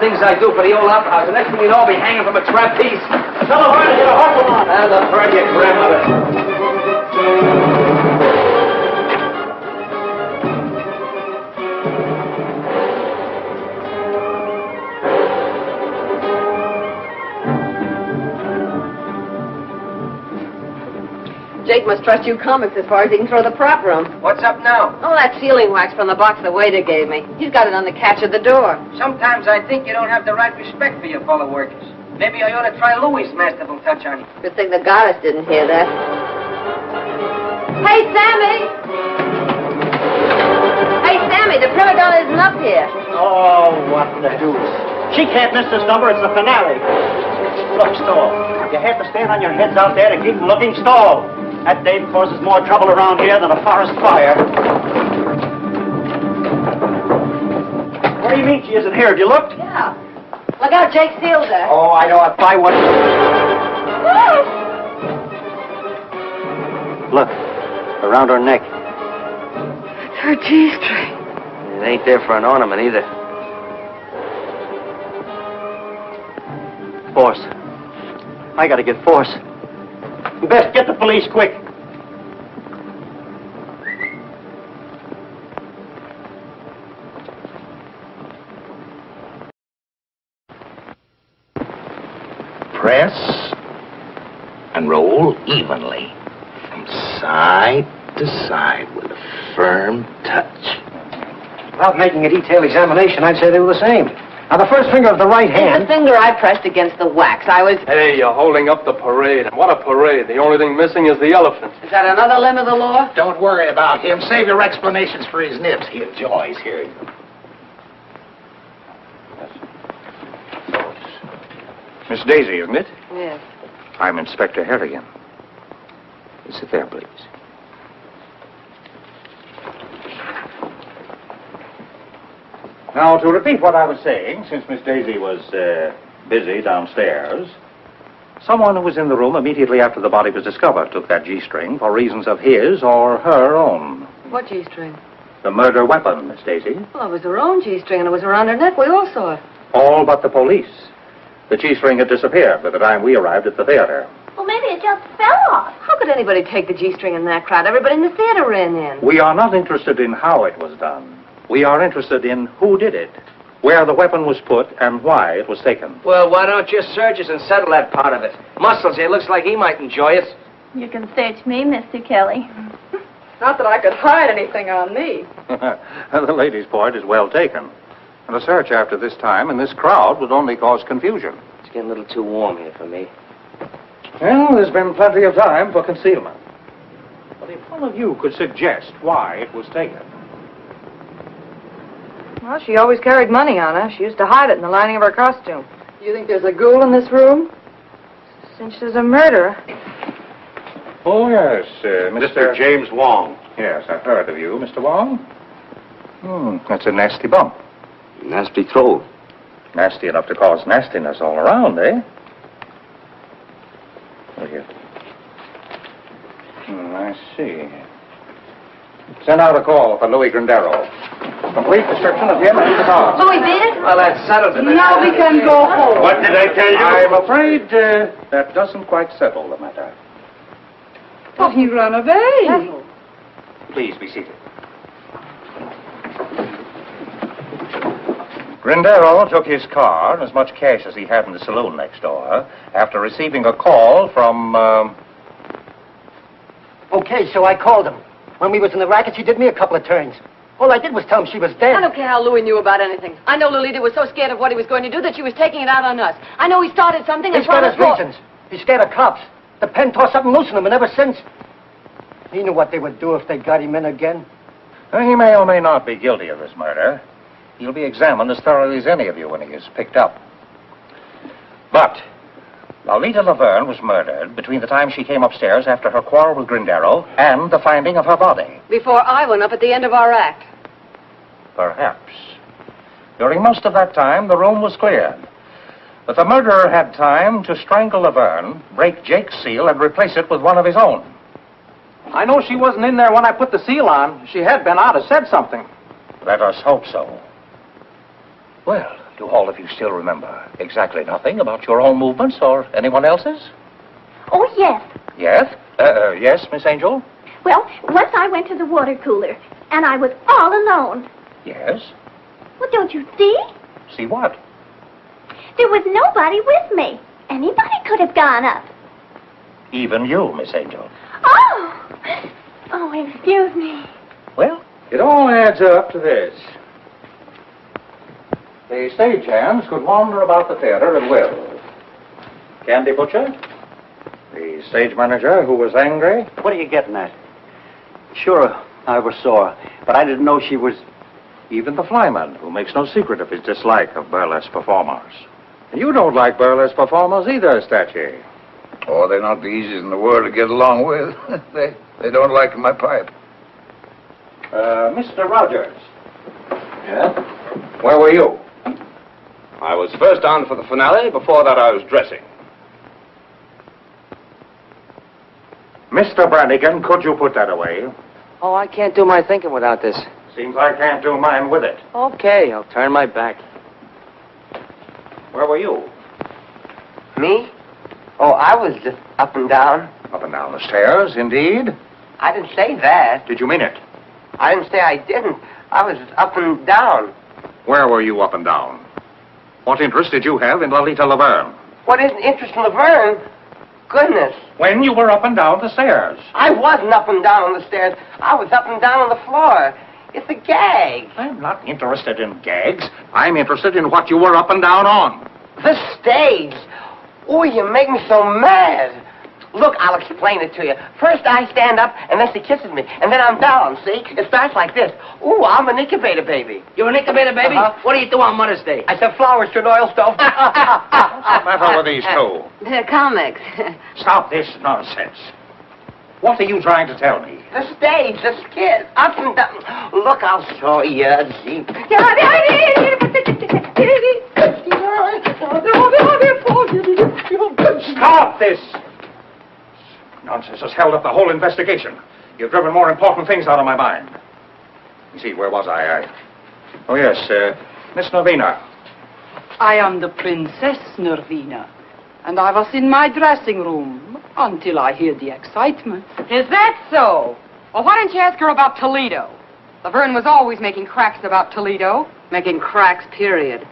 Things I do for the old opera house. The next thing you know, I'll be hanging from a trapeze. Tell the horn to get a hustle on. And the bird, your grandmother. Jake must trust you comics as far as he can throw the prop room. What's up now? Oh, that sealing wax from the box the waiter gave me. He's got it on the catch of the door. Sometimes I think you don't have the right respect for your fellow workers. Maybe I ought to try Louis' masterful touch on you. Good thing the goddess didn't hear that. Hey, Sammy! Hey, Sammy, the prima donna isn't up here. Oh, what the deuce. She can't miss this number. It's the finale. Look, Stall. You have to stand on your heads out there to keep looking. Stall. That dame causes more trouble around here than a forest fire. What do you mean she isn't here? Have you looked? Yeah. Look out, Jake sealed her. Oh, I know. If I was... Look. Around her neck. It's her G-string. It ain't there for an ornament either. Force. I gotta get Force. You best get the police quick. Press and roll evenly from side to side with a firm touch. Without making a detailed examination, I'd say they were the same. Now, the first finger of the right hand... The finger I pressed against the wax. I was... Hey, you're holding up the parade. And what a parade. The only thing missing is the elephant. Is that another limb of the law? Don't worry about him. Save your explanations for his nibs. He enjoys hearing them. Miss Daisy, isn't it? Yes. I'm Inspector Harrigan. Sit there, please. Now, to repeat what I was saying, since Miss Daisy was busy downstairs, Someone who was in the room immediately after the body was discovered took that G-string for reasons of his or her own. What G-string? The murder weapon, Miss Daisy. Well, it was her own G-string, and it was around her neck. We all saw it. All but the police. The G-string had disappeared by the time we arrived at the theater. Well, maybe it just fell off. How could anybody take the G-string in that crowd? Everybody in the theater ran in. We are not interested in how it was done. We are interested in who did it, where the weapon was put, and why it was taken. Well, why don't you search us and settle that part of it? Muscles here looks like he might enjoy it. You can search me, Mr. Kelly. Not that I could hide anything on me. The lady's point is well taken. And a search after this time in this crowd would only cause confusion. It's getting a little too warm here for me. Well, there's been plenty of time for concealment. But if one of you could suggest why it was taken. Well, she always carried money on her. She used to hide it in the lining of her costume. You think there's a ghoul in this room? Since she's a murderer. Oh, yes, Mr. James Wong. Yes, I've heard of you, Mr. Wong. That's a nasty bump. Nasty throw. Nasty enough to cause nastiness all around, eh? Look here. I see. Send out a call for Louis Grindero. Complete description of him and his car. Louis did it? Well, that settles it. Now we can go home. What did I tell you? I'm afraid that doesn't quite settle the matter. But he ran away. Please be seated. Grindero took his car and as much cash as he had in the saloon next door after receiving a call from, Okay, so I called him. When we was in the rackets, he did me a couple of turns. All I did was tell him she was dead. I don't care how Louis knew about anything. I know Lolita was so scared of what he was going to do that she was taking it out on us. I know he started something and He's got his promised reasons. He's scared of cops. The pen tore something loose in him, and ever since, he knew what they would do if they got him in again. He may or may not be guilty of this murder. He'll be examined as thoroughly as any of you when he is picked up. But Lolita Laverne was murdered between the time she came upstairs after her quarrel with Grindero and the finding of her body. Before I went up at the end of our act. Perhaps. During most of that time, the room was cleared. But the murderer had time to strangle Laverne, break Jake's seal, and replace it with one of his own. I know she wasn't in there when I put the seal on. If she had been, I'd have said something. Let us hope so. Well, do all of you still remember exactly nothing about your own movements or anyone else's? Oh, yes. Yes? Yes, Miss Angel? Well, once I went to the water cooler, and I was all alone. Yes? Well, don't you see? See what? There was nobody with me. Anybody could have gone up. Even you, Miss Angel. Oh! Oh, excuse me. Well, it all adds up to this. The stagehands could wander about the theater at will. Candy Butcher, the stage manager who was angry. What are you getting at? Sure, I ever saw her, but I didn't know she was... Even the flyman, who makes no secret of his dislike of burlesque performers. And you don't like burlesque performers either, Statue. Oh, they're not the easiest in the world to get along with. they don't like my pipe. Mr. Rogers. Yeah? Where were you? I was first on for the finale. Before that, I was dressing. Mr. Brannigan, could you put that away? Oh, I can't do my thinking without this. Seems I can't do mine with it. Okay, I'll turn my back. Where were you? Me? Oh, I was just up and down. Up and down the stairs, indeed. I didn't say that. Did you mean it? I didn't say I didn't. I was up and down. Where were you up and down? What interest did you have in Lolita Laverne? What is an interest in Laverne? Goodness. When you were up and down the stairs. I wasn't up and down on the stairs. I was up and down on the floor. It's a gag. I'm not interested in gags. I'm interested in what you were up and down on. The stage. Oh, you make me so mad. Look, I'll explain it to you. First I stand up, and then she kisses me, and then I'm down, see? It starts like this. Ooh, I'm an incubator baby. You're an incubator baby? What do you do on Mother's Day? I sell flowers to an oil stove. What's the matter with these two? They're comics. Stop this nonsense. What are you trying to tell me? The stage, the skit, up and down. Look, I'll show you, Jeep. Stop Stop this! Nonsense has held up the whole investigation. You've driven more important things out of my mind. You see, where was I? Oh, yes, Miss Nervina. I am the Princess Nervina, and I was in my dressing room until I heard the excitement. Is that so? Well, why didn't you ask her about Toledo? Laverne was always making cracks about Toledo. Making cracks, period.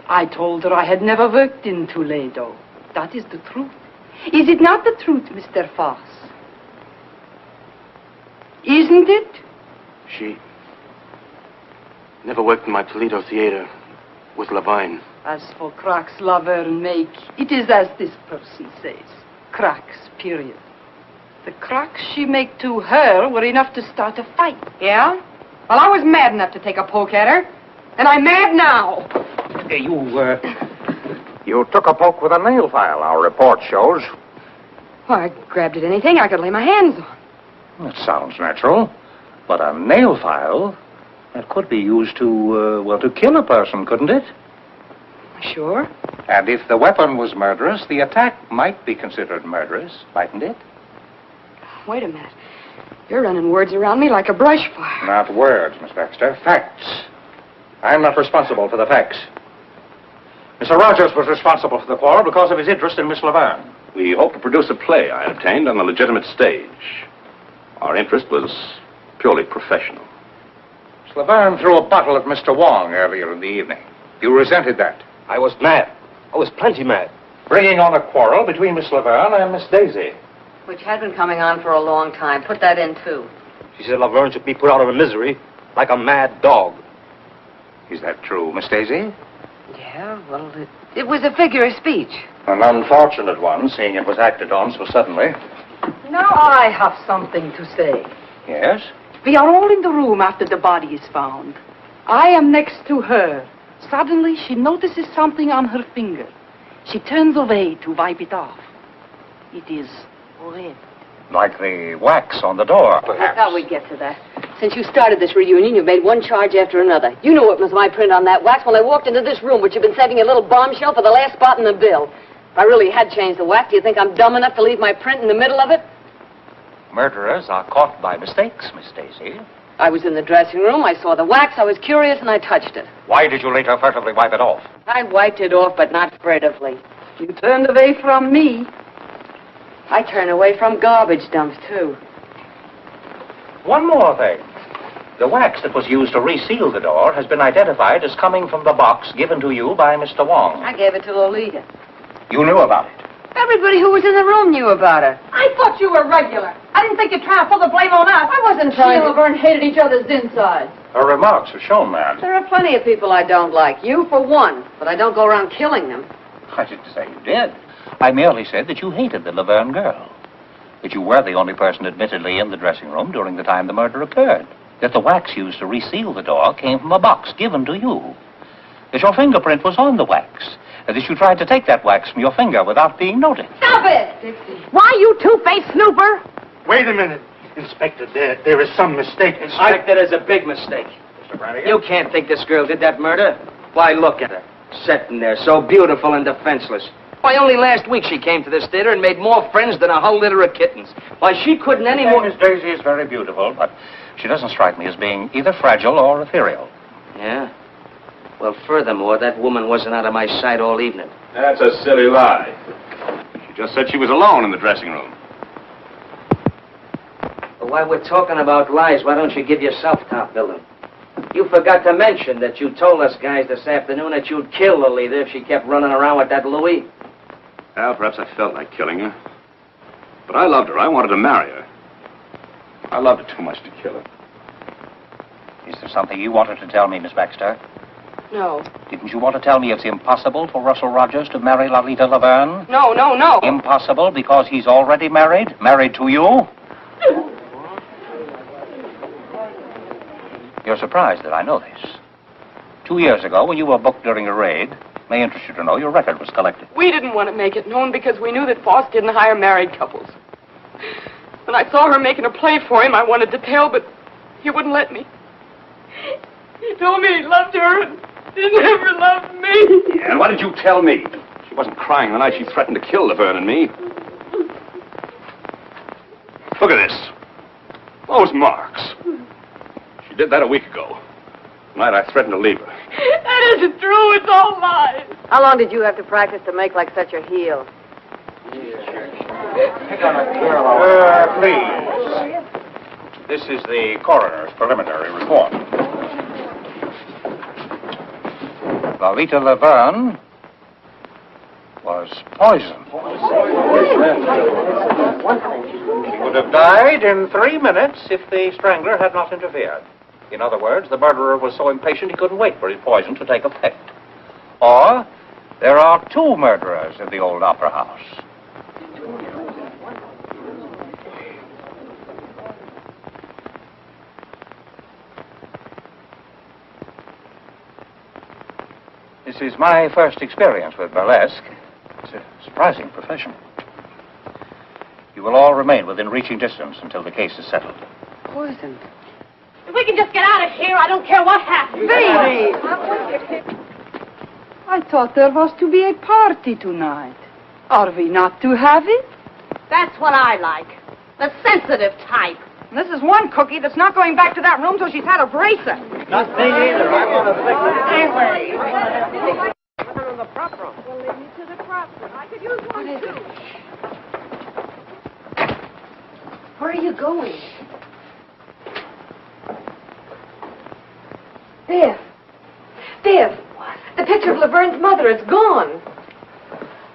I told her I had never worked in Toledo. That is the truth. Is it not the truth, Mr. Foss? Isn't it? She never worked in my Toledo theater with Levine. As for cracks Laverne make, it is as this Percy says. Cracks, period. The cracks she make to her were enough to start a fight. Yeah? Well, I was mad enough to take a poke at her. And I'm mad now. You took a poke with a nail file, our report shows. Well, I grabbed at anything I could lay my hands on. That sounds natural. But a nail file, that could be used to kill a person, couldn't it? Sure. And if the weapon was murderous, the attack might be considered murderous, mightn't it? Wait a minute. You're running words around me like a brush fire. Not words, Miss Baxter. Facts. I'm not responsible for the facts. Mr. Rogers was responsible for the quarrel because of his interest in Miss Laverne. We hope to produce a play I obtained on a legitimate stage. Our interest was purely professional. Miss Laverne threw a bottle at Mr. Wong earlier in the evening. You resented that. I was mad. I was plenty mad. Bringing on a quarrel between Miss Laverne and Miss Daisy. Which had been coming on for a long time. Put that in, too. She said Laverne should be put out of her misery like a mad dog. Is that true, Miss Daisy? Yeah, well, it was a figure of speech. An unfortunate one, seeing it was acted on so suddenly. Now I have something to say. Yes? We are all in the room after the body is found. I am next to her. Suddenly, she notices something on her finger. She turns away to wipe it off. It is red. Like the wax on the door, perhaps. I thought we'd get to that. Since you started this reunion, you've made one charge after another. You knew it was my print on that wax when I walked into this room, which you've been saving a little bombshell for the last spot in the bill. If I really had changed the wax, do you think I'm dumb enough to leave my print in the middle of it? Murderers are caught by mistakes, Miss Daisy. I was in the dressing room, I saw the wax, I was curious, and I touched it. Why did you later furtively wipe it off? I wiped it off, but not furtively. You turned away from me. I turn away from garbage dumps, too. One more thing. The wax that was used to reseal the door has been identified as coming from the box given to you by Mr. Wong. I gave it to Lolita. You knew about it. Everybody who was in the room knew about it. I thought you were regular. I didn't think you'd try to pull the blame on us. I wasn't trying to... Laverne hated each other's insides. Her remarks have shown that. There are plenty of people I don't like. You, for one. But I don't go around killing them. I didn't say you did. I merely said that you hated the Laverne girl. That you were the only person admittedly in the dressing room during the time the murder occurred. That the wax used to reseal the door came from a box given to you. That your fingerprint was on the wax. That you tried to take that wax from your finger without being noticed. Stop it! Dixie. Why, you two-faced snooper? Wait a minute. Inspector, there is some mistake. Inspector, there's a big mistake. Mr. Brannigan? You can't think this girl did that murder. Why, look at her. Sitting there, so beautiful and defenseless. Why, only last week she came to this theater and made more friends than a whole litter of kittens. Why, she couldn't any more... Miss Daisy is very beautiful, but she doesn't strike me as being either fragile or ethereal. Yeah? Well, furthermore, that woman wasn't out of my sight all evening. That's a silly lie. She just said she was alone in the dressing room. But while we're talking about lies, why don't you give yourself top billing? You forgot to mention that you told us guys this afternoon that you'd kill Lolita if she kept running around with that Louis. Well, perhaps I felt like killing her. But I loved her. I wanted to marry her. I loved her too much to kill her. Is there something you wanted to tell me, Miss Baxter? No. Didn't you want to tell me it's impossible for Russell Rogers to marry Lolita Laverne? No, no, no. Impossible because he's already married? Married to you? You're surprised that I know this. 2 years ago, when you were booked during a raid, may interest you to know your record was collected. We didn't want to make it known because we knew that Foss didn't hire married couples. When I saw her making a play for him, I wanted to tell, but he wouldn't let me. He told me he loved her and he never loved me. Yeah, and why did you tell me? She She wasn't crying the night she threatened to kill Laverne and me. Look at this. Those marks. She did that a week ago. The night I threatened to leave her. That isn't true. It's all lies. How long did you have to practice to make like such a heel? Please. This is the coroner's preliminary report. Lolita Laverne was poisoned. She would have died in 3 minutes if the strangler had not interfered. In other words, the murderer was so impatient he couldn't wait for his poison to take effect. Or, there are 2 murderers in the old opera house. This is my first experience with burlesque. It's a surprising profession. You will all remain within reaching distance until the case is settled. Poisoned. If we can just get out of here, I don't care what happens. Baby! I thought there was to be a party tonight. Are we not to have it? That's what I like. The sensitive type. And this is one cookie that's not going back to that room till she's had a bracer. Not me either. I want to fix it anyway. To the prop room. Well, lead me to the prop room. I could use one, too. Where are you going? Biff. Biff. What? The picture of Laverne's mother is gone.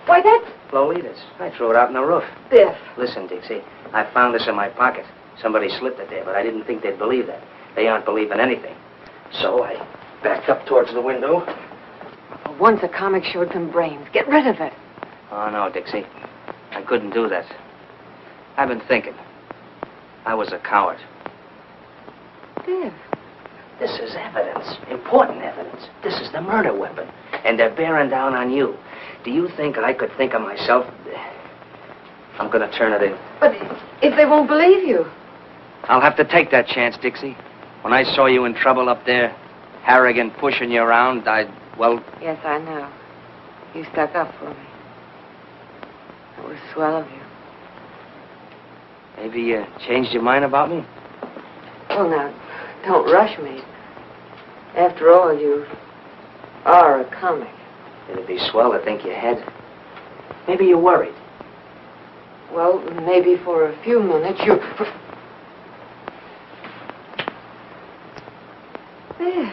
Why, that's... Lolita's. I threw it out on the roof. Biff. Listen, Dixie, I found this in my pocket. Somebody slipped it there, but I didn't think they'd believe that. They aren't believing anything. So I backed up towards the window. For once a comic showed some brains. Get rid of it. Oh, no, Dixie. I couldn't do that. I've been thinking. I was a coward. Biff. This is evidence. Important evidence. This is the murder weapon. And they're bearing down on you. Do you think I could think of myself? I'm going to turn it in. But if they won't believe you? I'll have to take that chance, Dixie. When I saw you in trouble up there, Harrigan pushing you around, well... Yes, I know. You stuck up for me. It was swell of you. Maybe you changed your mind about me? Well, now, don't rush me. After all, you are a comic. It'd be swell to think you had. Maybe you're worried. Well, maybe for a few minutes you... There.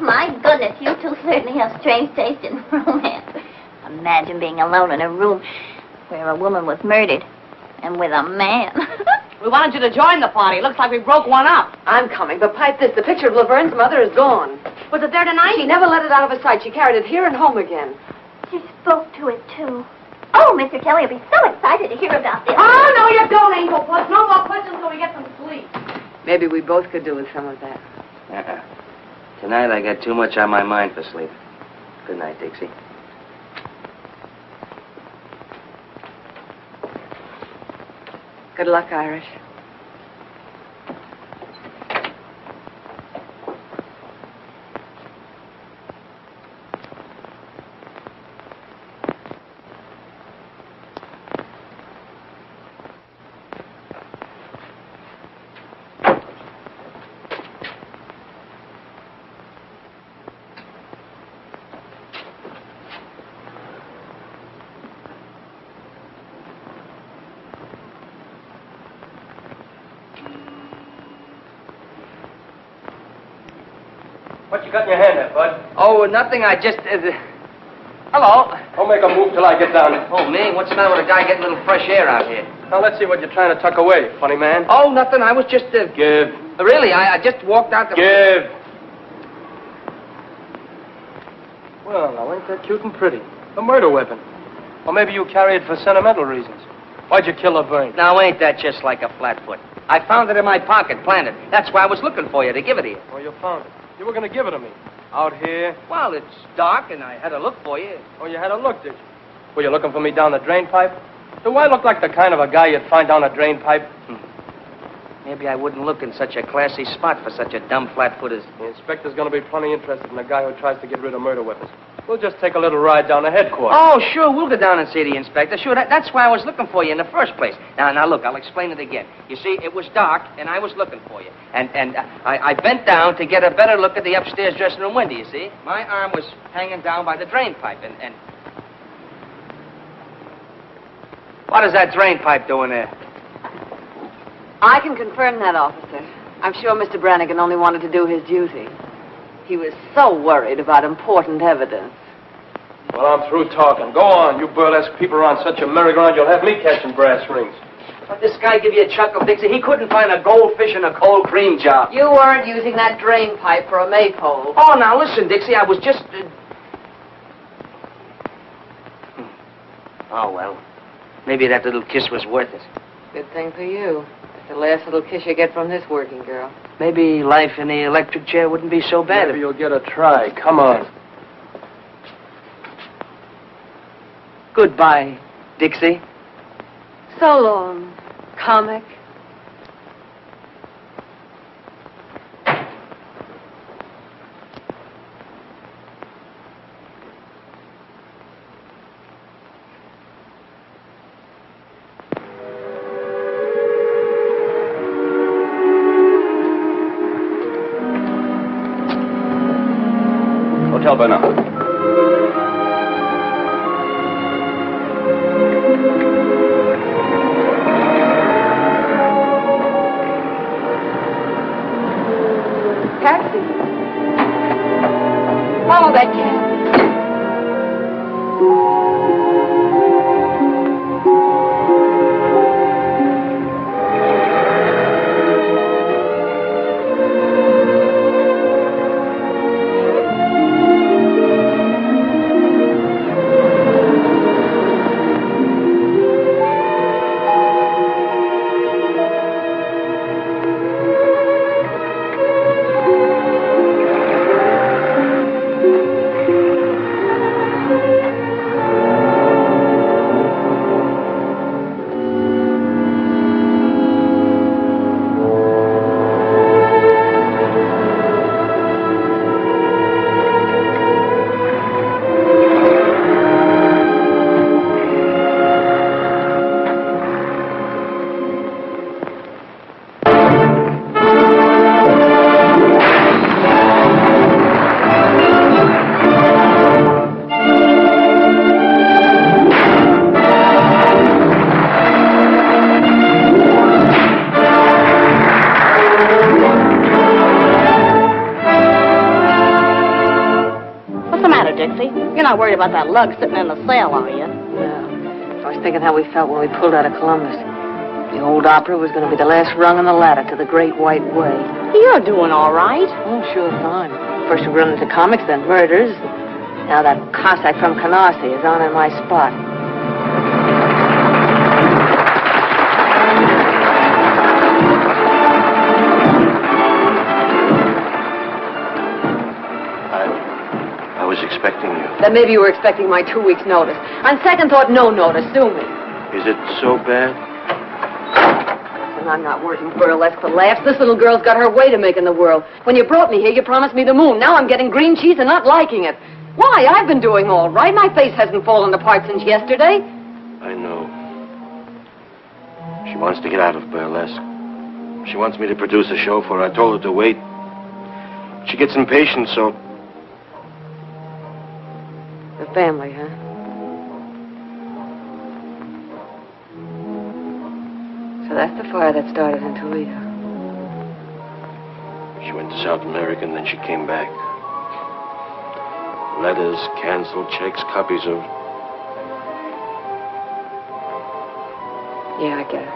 My goodness, you two certainly have strange taste in romance. Imagine being alone in a room where a woman was murdered and with a man. We wanted you to join the party. Looks like we broke one up. I'm coming, but pipe this. The picture of Laverne's mother is gone. Was it there tonight? She never let it out of her sight. She carried it here and home again. She spoke to it, too. Oh, Mr. Kelly will be so excited to hear about this. Oh, no, you don't, Angel Puss. No more questions till we get some sleep. Maybe we both could do with some of that. Tonight I got too much on my mind for sleep. Good night, Dixie. Good luck, Irish. What you got in your hand there, Bud? Oh, nothing. I just... Hello. Don't make a move till I get down. Oh, me? What's the matter with a guy getting a little fresh air out here? Now, let's see what you're trying to tuck away, funny man. Oh, nothing. I was just... Give. Really, I just walked out the... Give. Well, now, ain't that cute and pretty? A murder weapon. Or maybe you carry it for sentimental reasons. Why'd you kill Laverne? Now, ain't that just like a flatfoot? I found it in my pocket, planted. That's why I was looking for you, to give it to you. Well, you found it. You were going to give it to me. Out here. Well, it's dark, and I had a look for you. Oh, you had a look, did you? Were you looking for me down the drain pipe? Do I look like the kind of a guy you'd find down a drain pipe? maybe I wouldn't look in such a classy spot for such a dumb flatfoot as... The inspector's going to be plenty interested in a guy who tries to get rid of murder weapons. We'll just take a little ride down to headquarters. Oh, sure, we'll go down and see the inspector. Sure, that's why I was looking for you in the first place. Now, look, I'll explain it again. You see, it was dark, and I was looking for you. And I bent down to get a better look at the upstairs dressing room window, you see? My arm was hanging down by the drain pipe, and... What is that drain pipe doing there? I can confirm that, officer. I'm sure Mr. Brannigan only wanted to do his duty. He was so worried about important evidence. Well, I'm through talking. Go on. You burlesque people are on such a merry-go-round, you'll have me catching brass rings. But this guy give you a chuckle, Dixie. He couldn't find a goldfish in a cold cream jar. You weren't using that drain pipe for a maypole. Oh, now listen, Dixie. I was just... Oh, well. Maybe that little kiss was worth it. Good thing for you. It's the last little kiss you get from this working girl. Maybe life in the electric chair wouldn't be so bad. Maybe you'll get a try. Come on. Goodbye, Dixie. So long, comic. Hotel Bernard. Taxi. Follow that cab. You're not worried about that lug sitting in the cell, are you? No. I was thinking how we felt when we pulled out of Columbus. The old opera was going to be the last rung on the ladder to the Great White Way. You're doing all right. Oh, sure, fine. First we run into comics, then murders. Now that Cossack from Canarsie is on in my spot. I was expecting you. Then maybe you were expecting my 2 weeks' notice. On second thought, no notice. Sue me. Is it so bad? And I'm not working burlesque for laughs. This little girl's got her way to make in the world. When you brought me here, you promised me the moon. Now I'm getting green cheese and not liking it. Why? I've been doing all right. My face hasn't fallen apart since yesterday. I know. She wants to get out of burlesque. She wants me to produce a show for her. I told her to wait. She gets impatient, so... The family, huh? So that's the fire that started in Toledo. She went to South America and then she came back. Letters, canceled checks, copies of... Yeah, I get it.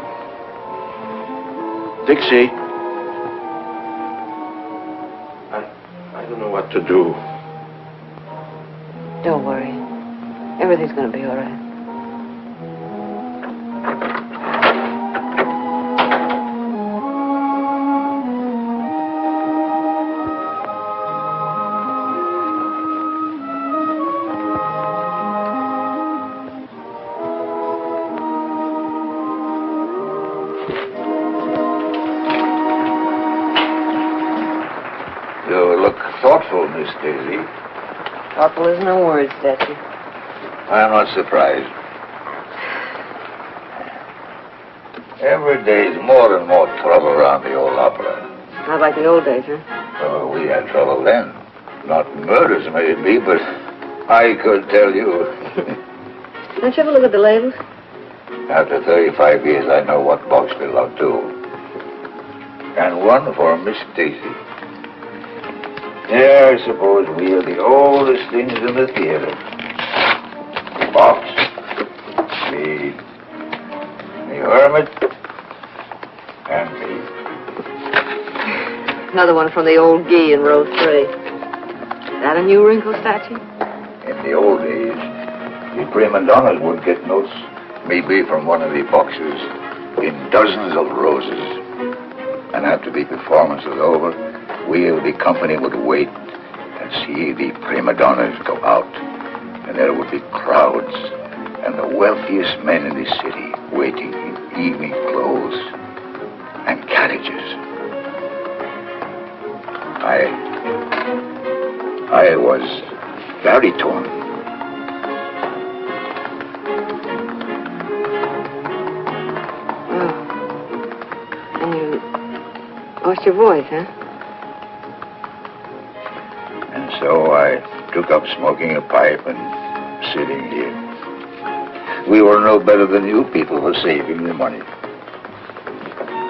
Dixie. I don't know what to do. Don't worry. Everything's gonna be all right. thoughtful, Miss Daisy. Thoughtful isn't a word, Statue. I'm not surprised. Every day's more and more trouble around the old opera. Not like the old days, huh? Oh, we had trouble then. Not murders, maybe, but I could tell you. Don't you ever look at the labels? After 35 years, I know what box belonged to. And one for Miss Daisy. Yeah, I suppose we are the oldest things in the theater. The box, the hermit, and me. Another one from the old Guy in row 3. Is that a new wrinkle, Statue? In the old days, the prima donnas would get notes, maybe from one of the boxes, in dozens of roses. And after the performance was over, we of the company would wait and see the prima donnas go out. And there would be crowds and the wealthiest men in the city waiting in evening clothes and carriages. I was very torn. And you lost your voice, huh? And so I took up smoking a pipe and sitting here. We were no better than you people for saving the money.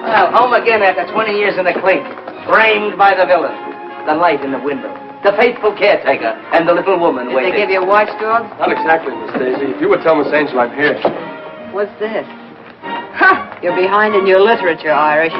Well, home again after 20 years in the clink. Framed by the villain. The light in the window. The faithful caretaker. And the little woman waiting. Did they give you a watchdog? Not exactly, Miss Daisy. If you would tell Miss Angel I'm here. What's this? Ha! You're behind in your literature, Irish.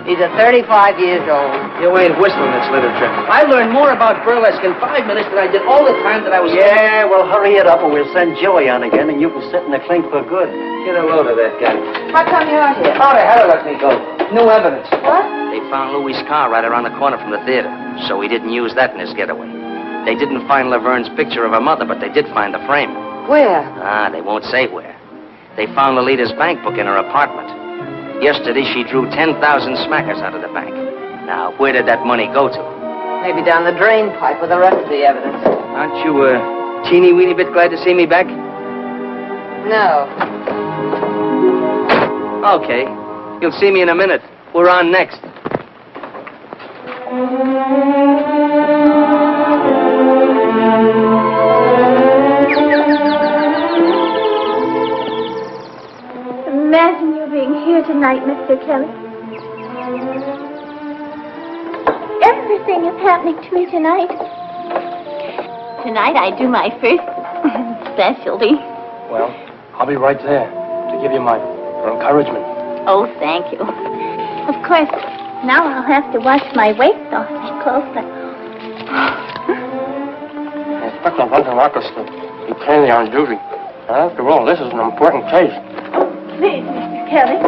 These are 35 years old. You ain't whistling this literature. I learned more about burlesque in 5 minutes than I did all the time that I was... Yeah, well, hurry it up or we'll send Joey on again and you can sit in the clink for good. Get a load of that guy. How come you're here? How the hell let me go? No evidence. What? They found Louis' car right around the corner from the theater, so he didn't use that in his getaway. They didn't find Laverne's picture of her mother, but they did find the frame. Where? They won't say where. They found Lolita's bank book in her apartment. Yesterday, she drew 10,000 smackers out of the bank. Now, where did that money go to? Maybe down the drain pipe with the rest of the evidence. Aren't you a teeny-weeny bit glad to see me back? No. Okay. You'll see me in a minute. We're on next. Imagine you being here tonight, Mr. Kelly. Everything is happening to me tonight. Tonight I do my first specialty. Well, I'll be right there to give you my encouragement. Oh, thank you. Of course, now I'll have to watch my weight awfully closely. Inspector Hunter Marcus, he came on duty. After all, this is an important case. Please, Mr. Kelly,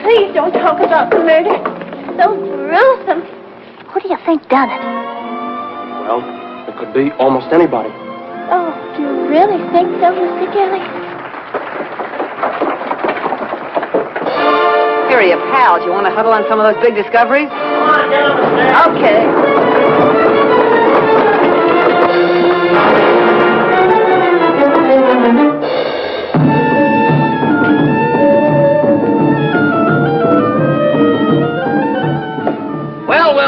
please don't talk about the murder. So gruesome. Who do you think done it? Well, it could be almost anybody. Oh, do you really think so, Mr. Kelly? Here are your pals. You want to huddle on some of those big discoveries? Come on, get on the stairs. Okay.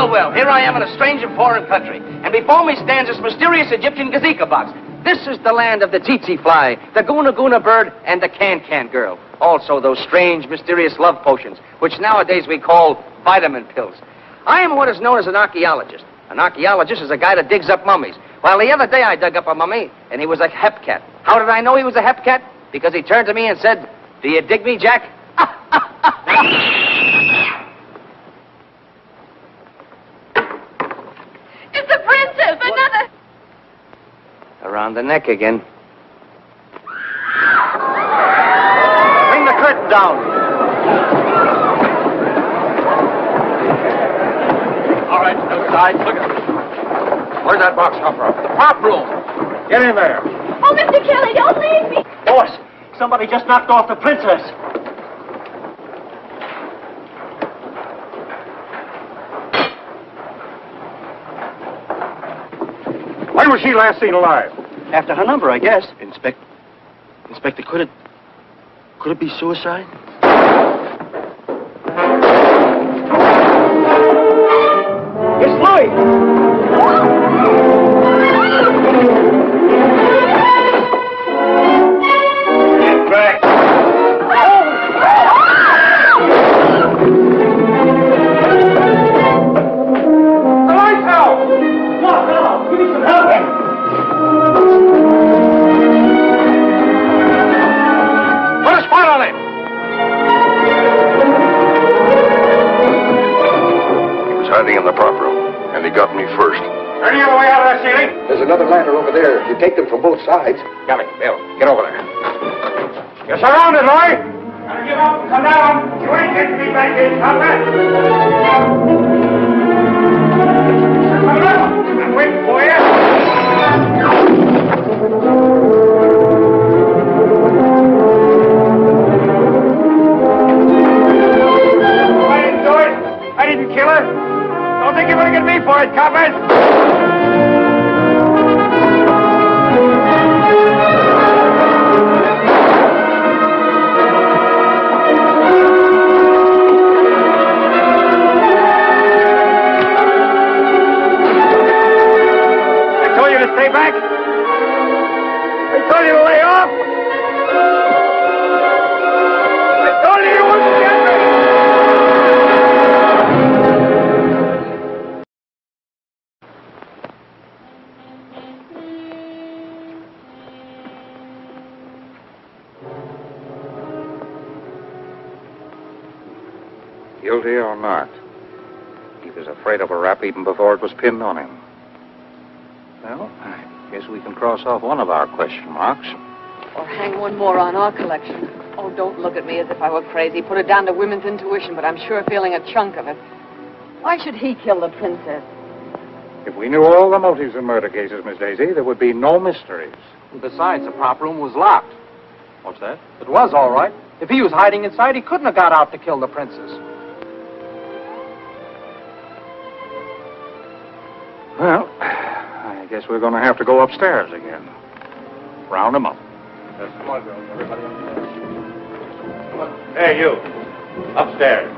Well, here I am in a strange and foreign country, and before me stands this mysterious Egyptian gazika box. This is the land of the tsetse fly, the guna guna bird, and the can-can girl. Also those strange, mysterious love potions, which nowadays we call vitamin pills. I am what is known as an archaeologist. An archaeologist is a guy that digs up mummies. Well, the other day I dug up a mummy, and he was a hepcat. How did I know he was a hepcat? Because he turned to me and said, "Do you dig me, Jack?" It's the princess! Another! Around the neck again. Bring the curtain down. All right, no side. Look at this. Where'd that box come from? The prop room. Get in there. Oh, Mr. Kelly, don't leave me! Boss, somebody just knocked off the princess. When was she last seen alive? After her number, I guess. Inspector, could it be suicide? It's Louis! Get back! The lights out! Come on, give me some help! Put a spot on it! He was hiding in the prop room, and he got me first. Any other way out of that ceiling? There's another ladder over there. You take them from both sides. Got it, Bill. Get over there. You're surrounded, Louis. Gotta give up and come down. You ain't getting me back in, Conrad. Coming up. I'm waiting for you. I didn't do it. I didn't kill her. Don't think you're gonna get me for it, coppers. Stay back! I told you to lay off! I told you you wouldn't get me! Guilty or not, he was afraid of a rap even before it was pinned on him. Well, I guess we can cross off one of our question marks. Or hang one more on our collection. Oh, don't look at me as if I were crazy. Put it down to women's intuition, but I'm sure feeling a chunk of it. Why should he kill the princess? If we knew all the motives in murder cases, Miss Daisy, there would be no mysteries. Besides, the prop room was locked. What's that? It was all right. If he was hiding inside, he couldn't have got out to kill the princess. Well, I guess we're going to have to go upstairs again. Round them up. Yes, come on, girls. Everybody upstairs. Come on. Hey, you. Upstairs.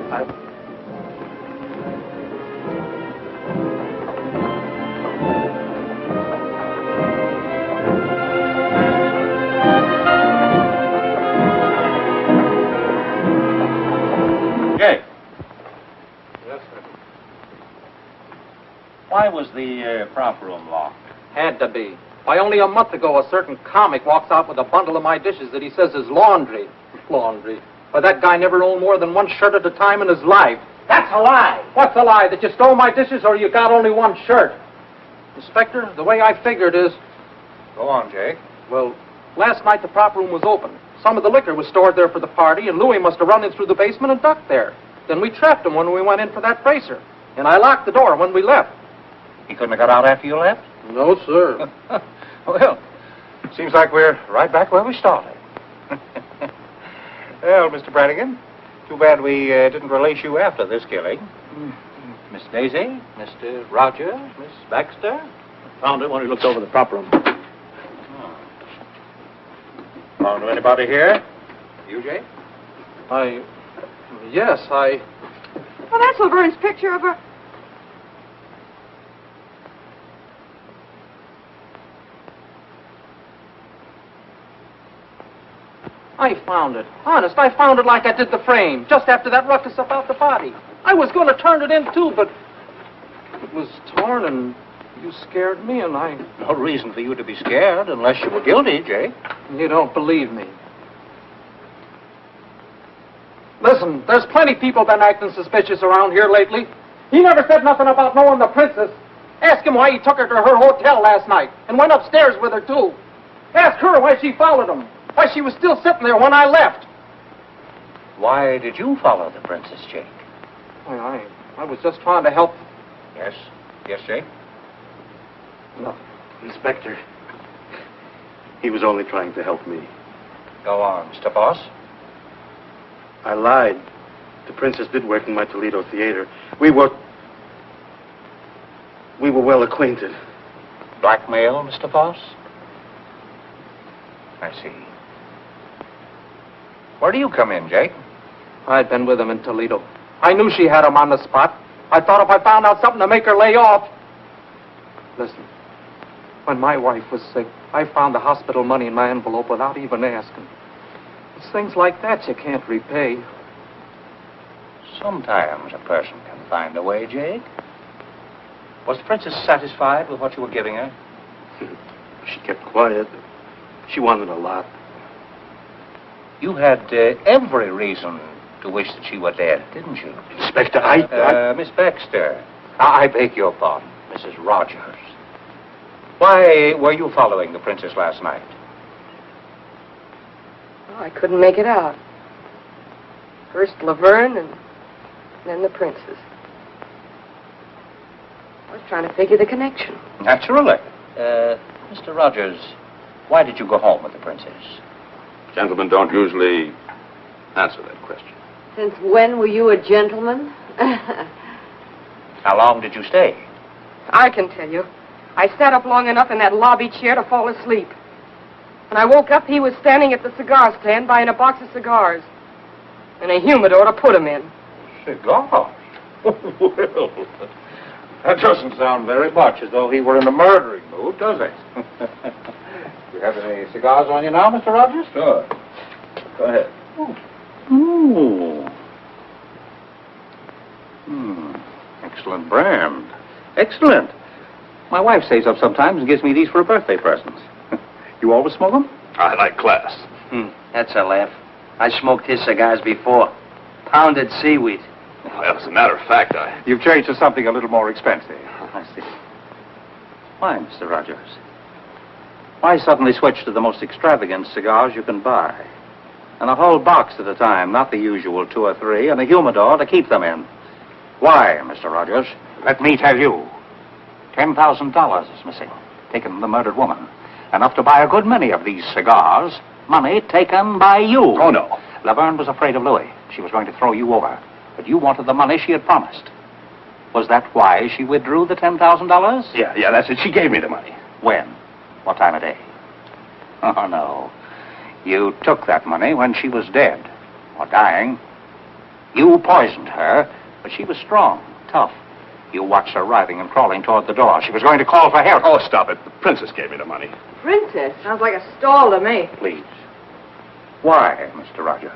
Jay. Yes, sir. Why was the prop room locked? Had to be. Why, only a month ago, a certain comic walks out with a bundle of my dishes that he says is laundry. Laundry. Why, that guy never owned more than one shirt at a time in his life. That's a lie. What's a lie? That you stole my dishes or you got only one shirt? Inspector, the way I figured is... Go on, Jake. Well, last night the prop room was open. Some of the liquor was stored there for the party, and Louis must have run in through the basement and ducked there. Then we trapped him when we went in for that bracer. And I locked the door when we left. He couldn't have got out after you left? No, sir. Well, seems like we're right back where we started. Well, Mr. Brannigan, too bad we didn't release you after this killing. Miss Daisy, Mr. Roger, Miss Baxter. Found it when we looked over the prop room. Found anybody here? You, Jay? Yes, Well, that's Laverne's picture of her. I found it. Honest, I found it like I did the frame, just after that ruckus about the body. I was going to turn it in, too, but it was torn, and you scared me, and I... No reason for you to be scared unless you were guilty, Jay. You don't believe me. Listen, there's plenty people been acting suspicious around here lately. He never said nothing about knowing the princess. Ask him why he took her to her hotel last night and went upstairs with her, too. Ask her why she followed him. Why she was still sitting there when I left. Why did you follow the princess, Jake? Well, I was just trying to help. Yes? Yes, Jake? No. Inspector, he was only trying to help me. Go on, Mr. Boss. I lied. The princess did work in my Toledo theater. We were well acquainted. Blackmail, Mr. Foss? I see. Where do you come in, Jake? I'd been with him in Toledo. I knew she had him on the spot. I thought if I found out something to make her lay off. Listen, when my wife was sick, I found the hospital money in my envelope without even asking. It's things like that you can't repay. Sometimes a person can find a way, Jake. Was the princess satisfied with what you were giving her? She kept quiet. She wanted a lot. You had every reason to wish that she were dead, didn't you? Inspector, Miss Baxter. I beg your pardon, Mrs. Rogers. Why were you following the princess last night? Oh, I couldn't make it out. First Laverne and then the princess. I was trying to figure the connection. Naturally. Mr. Rogers, why did you go home with the princess? Gentlemen don't usually answer that question. Since when were you a gentleman? How long did you stay? I can tell you. I sat up long enough in that lobby chair to fall asleep. When I woke up, he was standing at the cigar stand buying a box of cigars. And a humidor to put them in. Cigars? Well, that doesn't sound very much as though he were in a murdering mood, does it? You have any cigars on you now, Mr. Rogers? Sure. Go ahead. Ooh. Excellent brand. Excellent. My wife saves up sometimes and gives me these for a birthday present. You always smoke them? I like class. That's a laugh. I smoked his cigars before. Pounded seaweed. Well, as a matter of fact, You've changed to something a little more expensive. I see. Why, Mr. Rogers? Why suddenly switch to the most extravagant cigars you can buy? And a whole box at a time, not the usual 2 or 3, and a humidor to keep them in. Why, Mr. Rogers? Let me tell you. $10,000 is missing, taken from the murdered woman. Enough to buy a good many of these cigars. Money taken by you. Oh, no. Laverne was afraid of Louis. She was going to throw you over. But you wanted the money she had promised. Was that why she withdrew the $10,000? Yeah, that's it. She gave me the money. When? What time of day? Oh, no. You took that money when she was dead, or dying. You poisoned her, but she was strong, tough. You watched her writhing and crawling toward the door. She was going to call for help. Oh, stop it. The princess gave me the money. Princess? Sounds like a stall to me. Please. Why, Mr. Rogers?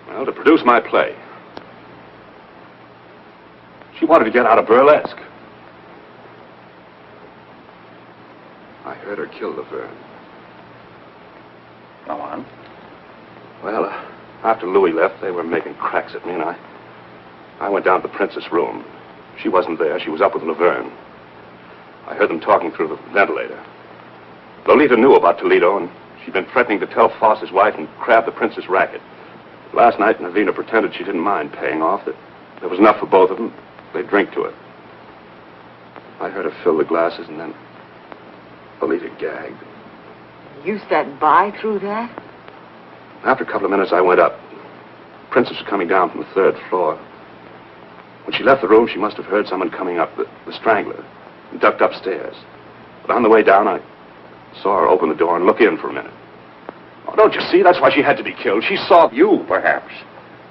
Well, to produce my play. She wanted to get out of Burlesque. I heard her kill Laverne. Go on. Well, after Louis left, they were making cracks at me, and I went down to the princess' room. She wasn't there. She was up with Laverne. I heard them talking through the ventilator. Lolita knew about Toledo, and she'd been threatening to tell Foss's wife and crab the princess' racket. Last night, Navina pretended she didn't mind paying off, that there was enough for both of them. They'd drink to it. I heard her fill the glasses, and then Lolita gagged. You sat by through that? After a couple of minutes, I went up. The princess was coming down from the 3rd floor. When she left the room, she must have heard someone coming up, the strangler, and ducked upstairs. But on the way down, I saw her open the door and look in for a minute. Oh, don't you see? That's why she had to be killed. She saw you, perhaps.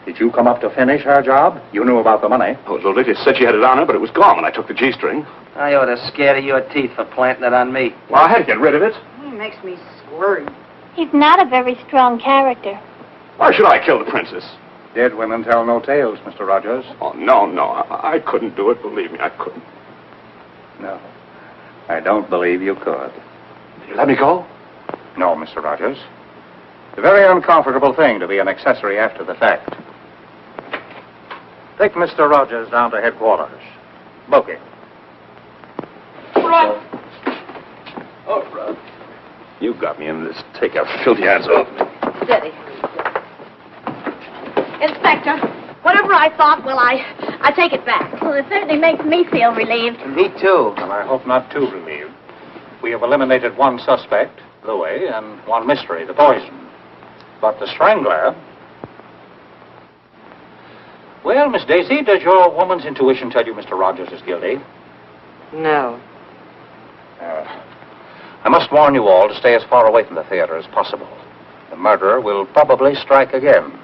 Did you come up to finish her job? You knew about the money. Oh, Lolita said she had it on her, but it was gone when I took the G-string. I ought to scare your teeth for planting it on me. Well, I had to get rid of it. He makes me squirm. He's not a very strong character. Why should I kill the princess? Dead women tell no tales, Mr. Rogers. Oh, no. I couldn't do it. Believe me, I couldn't. No. I don't believe you could. You let me go? No, Mr. Rogers. It's a very uncomfortable thing to be an accessory after the fact. Take Mr. Rogers down to headquarters. Book him. Run! Oh, Rod. You got me in this. Take your filthy hands off. Steady. Inspector, whatever I thought, well, I take it back. Well, it certainly makes me feel relieved. Me too. And I hope not too relieved. We have eliminated one suspect, Louis, and one mystery, the poison. But the strangler... Well, Miss Daisy, does your woman's intuition tell you Mr. Rogers is guilty? No. I must warn you all to stay as far away from the theater as possible. The murderer will probably strike again.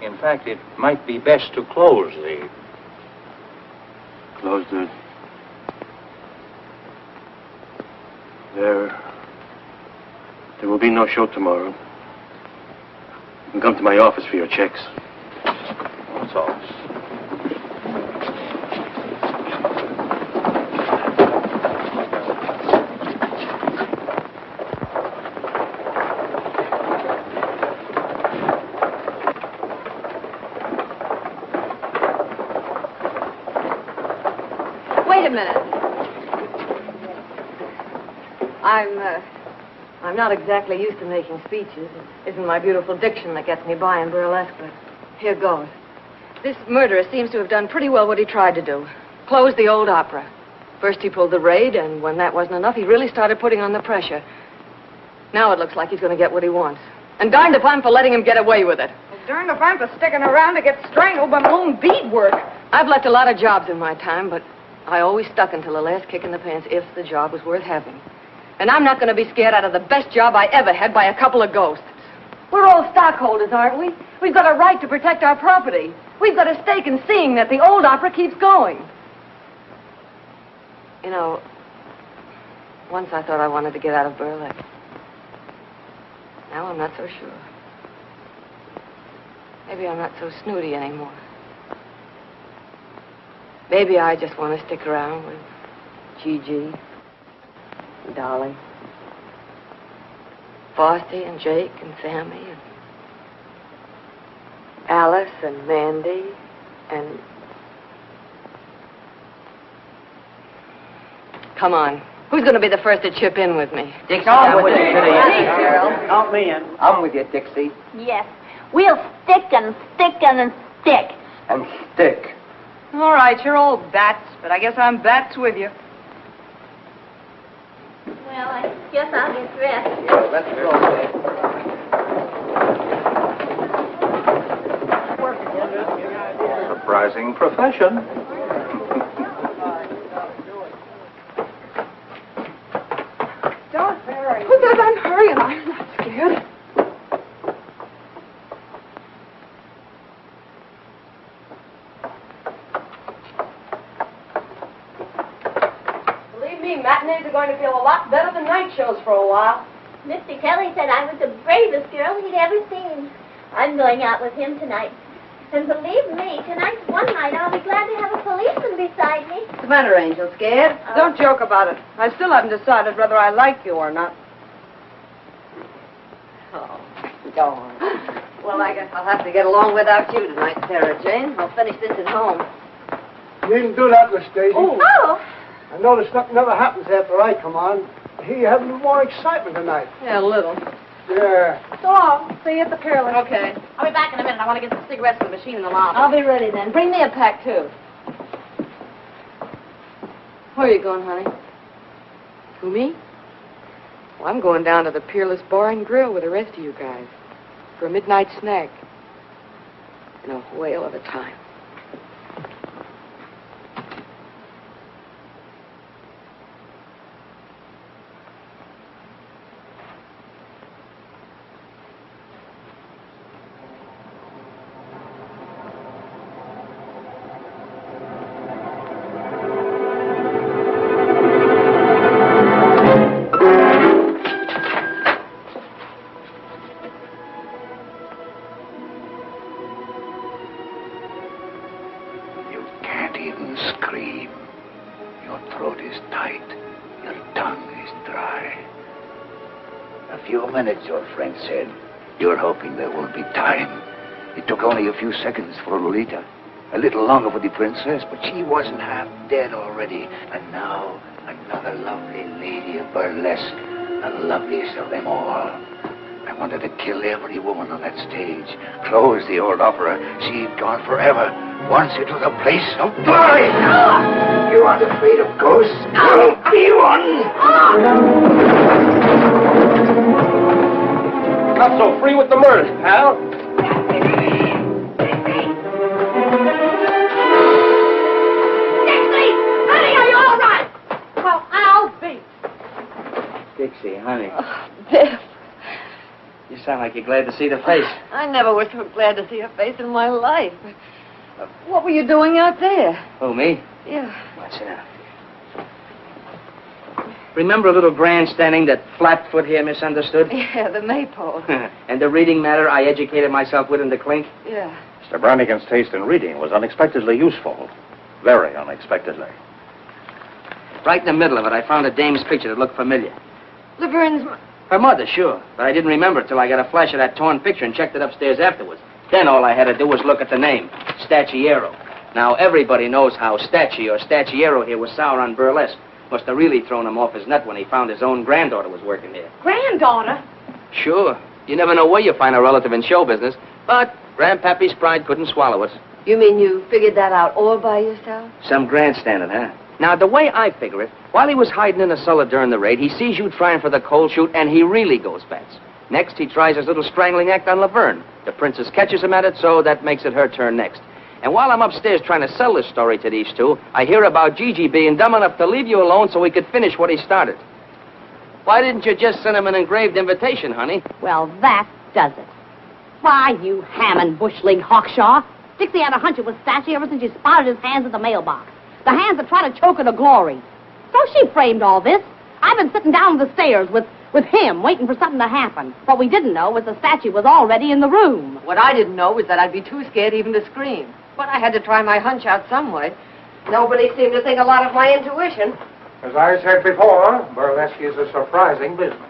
In fact, it might be best to close the... Close the... There will be no show tomorrow. You can come to my office for your checks. That's all. Wait a minute. I'm not exactly used to making speeches. It isn't my beautiful diction that gets me by in burlesque, but here goes. This murderer seems to have done pretty well what he tried to do. Close the old opera. First he pulled the raid, and when that wasn't enough, he really started putting on the pressure. Now it looks like he's going to get what he wants. And darned if I'm for letting him get away with it. Darned if I'm for sticking around to get strangled by my own beadwork. I've left a lot of jobs in my time, but I always stuck until the last kick in the pants if the job was worth having. And I'm not going to be scared out of the best job I ever had by a couple of ghosts. We're all stockholders, aren't we? We've got a right to protect our property. We've got a stake in seeing that the old opera keeps going. You know, once I thought I wanted to get out of burlesque. Now I'm not so sure. Maybe I'm not so snooty anymore. Maybe I just want to stick around with Gigi, and Dolly, Frosty and Jake and Sammy and Alice and Mandy and... Come on. Who's going to be the first to chip in with me? Dixie, I'm with you, Hey, girl. Count me in. I'm with you, Dixie. Yes. We'll stick and stick and stick. And stick. All right, you're all bats, but I guess I'm bats with you. Well, I guess I'll get dressed. Yeah, let's go, Surprising profession. Don't hurry. Who says I'm hurrying? I'm not scared. Believe me, matinees are going to feel a lot better than night shows for a while. Mr. Kelly said I was the bravest girl he'd ever seen. I'm going out with him tonight. And believe me, tonight's one night I'll be glad to have a policeman beside me. What's the matter, Angel? Scared? Don't joke about it. I still haven't decided whether I like you or not. Oh, darn. Well, I guess I'll have to get along without you tonight, Sarah Jane. I'll finish this at home. You needn't do that, Miss Daisy. Oh. I notice nothing ever happens after I come on. Here you have a little more excitement tonight. Yeah, a little. Yeah. So long. See you at the Peerless. Okay. I'll be back in a minute. I want to get some cigarettes from the machine in the lobby. I'll be ready then. Bring me a pack, too. Where are you going, honey? Who, me? Well, I'm going down to the Peerless Bar and Grill with the rest of you guys for a midnight snack. And a whale of a time. Your friend said. You're hoping there won't be time. It took only a few seconds for Lolita. A little longer for the princess, but she wasn't half dead already. And now, another lovely lady of burlesque. The loveliest of them all. I wanted to kill every woman on that stage. Close the old opera. She'd gone forever. Once it was a place of glory. You aren't afraid of ghosts? I'll be one. Not so free with the murders, pal. Dixie! Honey, are you all right? Well, I'll be. Stacy, honey. Oh, Biff, You sound like you're glad to see the face. I never was so glad to see your face in my life. What were you doing out there? Who, me? Yeah. What's it now? Remember a little grandstanding that Flatfoot here misunderstood? Yeah, the maypole. And the reading matter I educated myself with in the clink? Yeah. Mr. Brannigan's taste in reading was unexpectedly useful. Very unexpectedly. Right in the middle of it, I found a dame's picture that looked familiar. Laverne's... Her mother, sure. But I didn't remember it till I got a flash of that torn picture and checked it upstairs afterwards. Then all I had to do was look at the name, Stacciero. Now, everybody knows how Stacci or Stacciero here was sour on Burlesque. Must have really thrown him off his nut when he found his own granddaughter was working here. Granddaughter? Sure. You never know where you find a relative in show business. But Grandpappy's pride couldn't swallow it. You mean you figured that out all by yourself? Some grandstanding, huh? Now, the way I figure it, while he was hiding in the cellar during the raid, he sees you trying for the cold shoot, and he really goes bats. Next, he tries his little strangling act on Laverne. The princess catches him at it, so that makes it her turn next. And while I'm upstairs trying to sell this story to these two, I hear about Gigi being dumb enough to leave you alone so he could finish what he started. Why didn't you just send him an engraved invitation, honey? Well, that does it. Why, you ham and bushling Hawkshaw. Dixie had a hunch it was Stacci ever since she spotted his hands at the mailbox. The hands that try to choke her to glory. So she framed all this. I've been sitting down the stairs with him, waiting for something to happen. What we didn't know was the statue was already in the room. What I didn't know was that I'd be too scared even to scream. But I had to try my hunch out some way. Nobody seemed to think a lot of my intuition. As I said before, burlesque is a surprising business.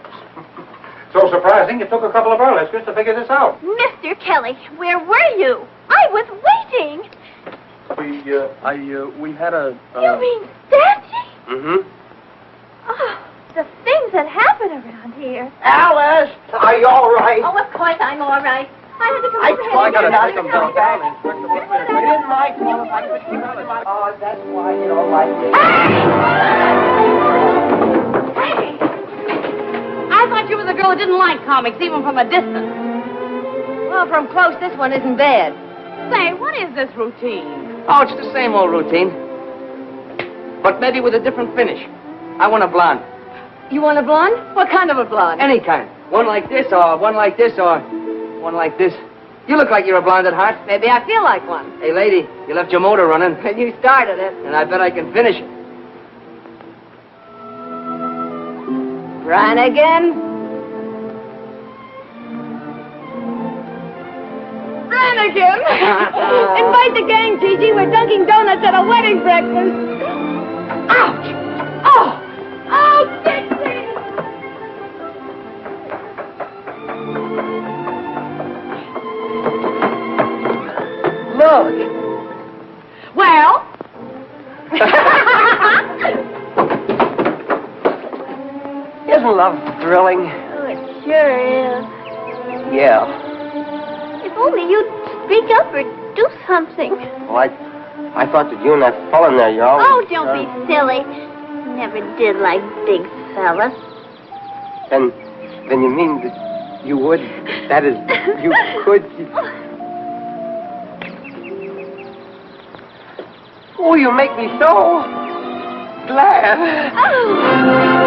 So surprising, it took a couple of burlesquers to figure this out. Mr. Kelly, where were you? I was waiting. We had a... You mean Stacci? Mm-hmm. Oh, the things that happen around here. Alice, are you all right? Oh, of course I'm all right. I had to come over tried here. to knock him down. You didn't like me if I could keep out of my... Oh, that's why you don't like me. Hey! I thought you were the girl who didn't like comics, even from a distance. Well, from close, this one isn't bad. Say, what is this routine? Oh, it's the same old routine. But maybe with a different finish. I want a blonde. You want a blonde? What kind of a blonde? Any kind. One like this, or one like this, or one like this. You look like you're a blonde at heart. Maybe I feel like one. Hey, lady, you left your motor running. And you started it. And I bet I can finish it. Brannigan? Brannigan! Invite the gang, Gigi. We're dunking donuts at a wedding breakfast. Ouch! Oh! Oh, Dixie! Look. Well? Isn't love thrilling? Oh, it sure is. Yeah. If only you'd speak up or do something. Well, I thought that you and that fella in there, you always... Oh, don't be silly. Never did like big fellas. Then you mean that you would? That is, you could... Oh, you make me so glad. Oh.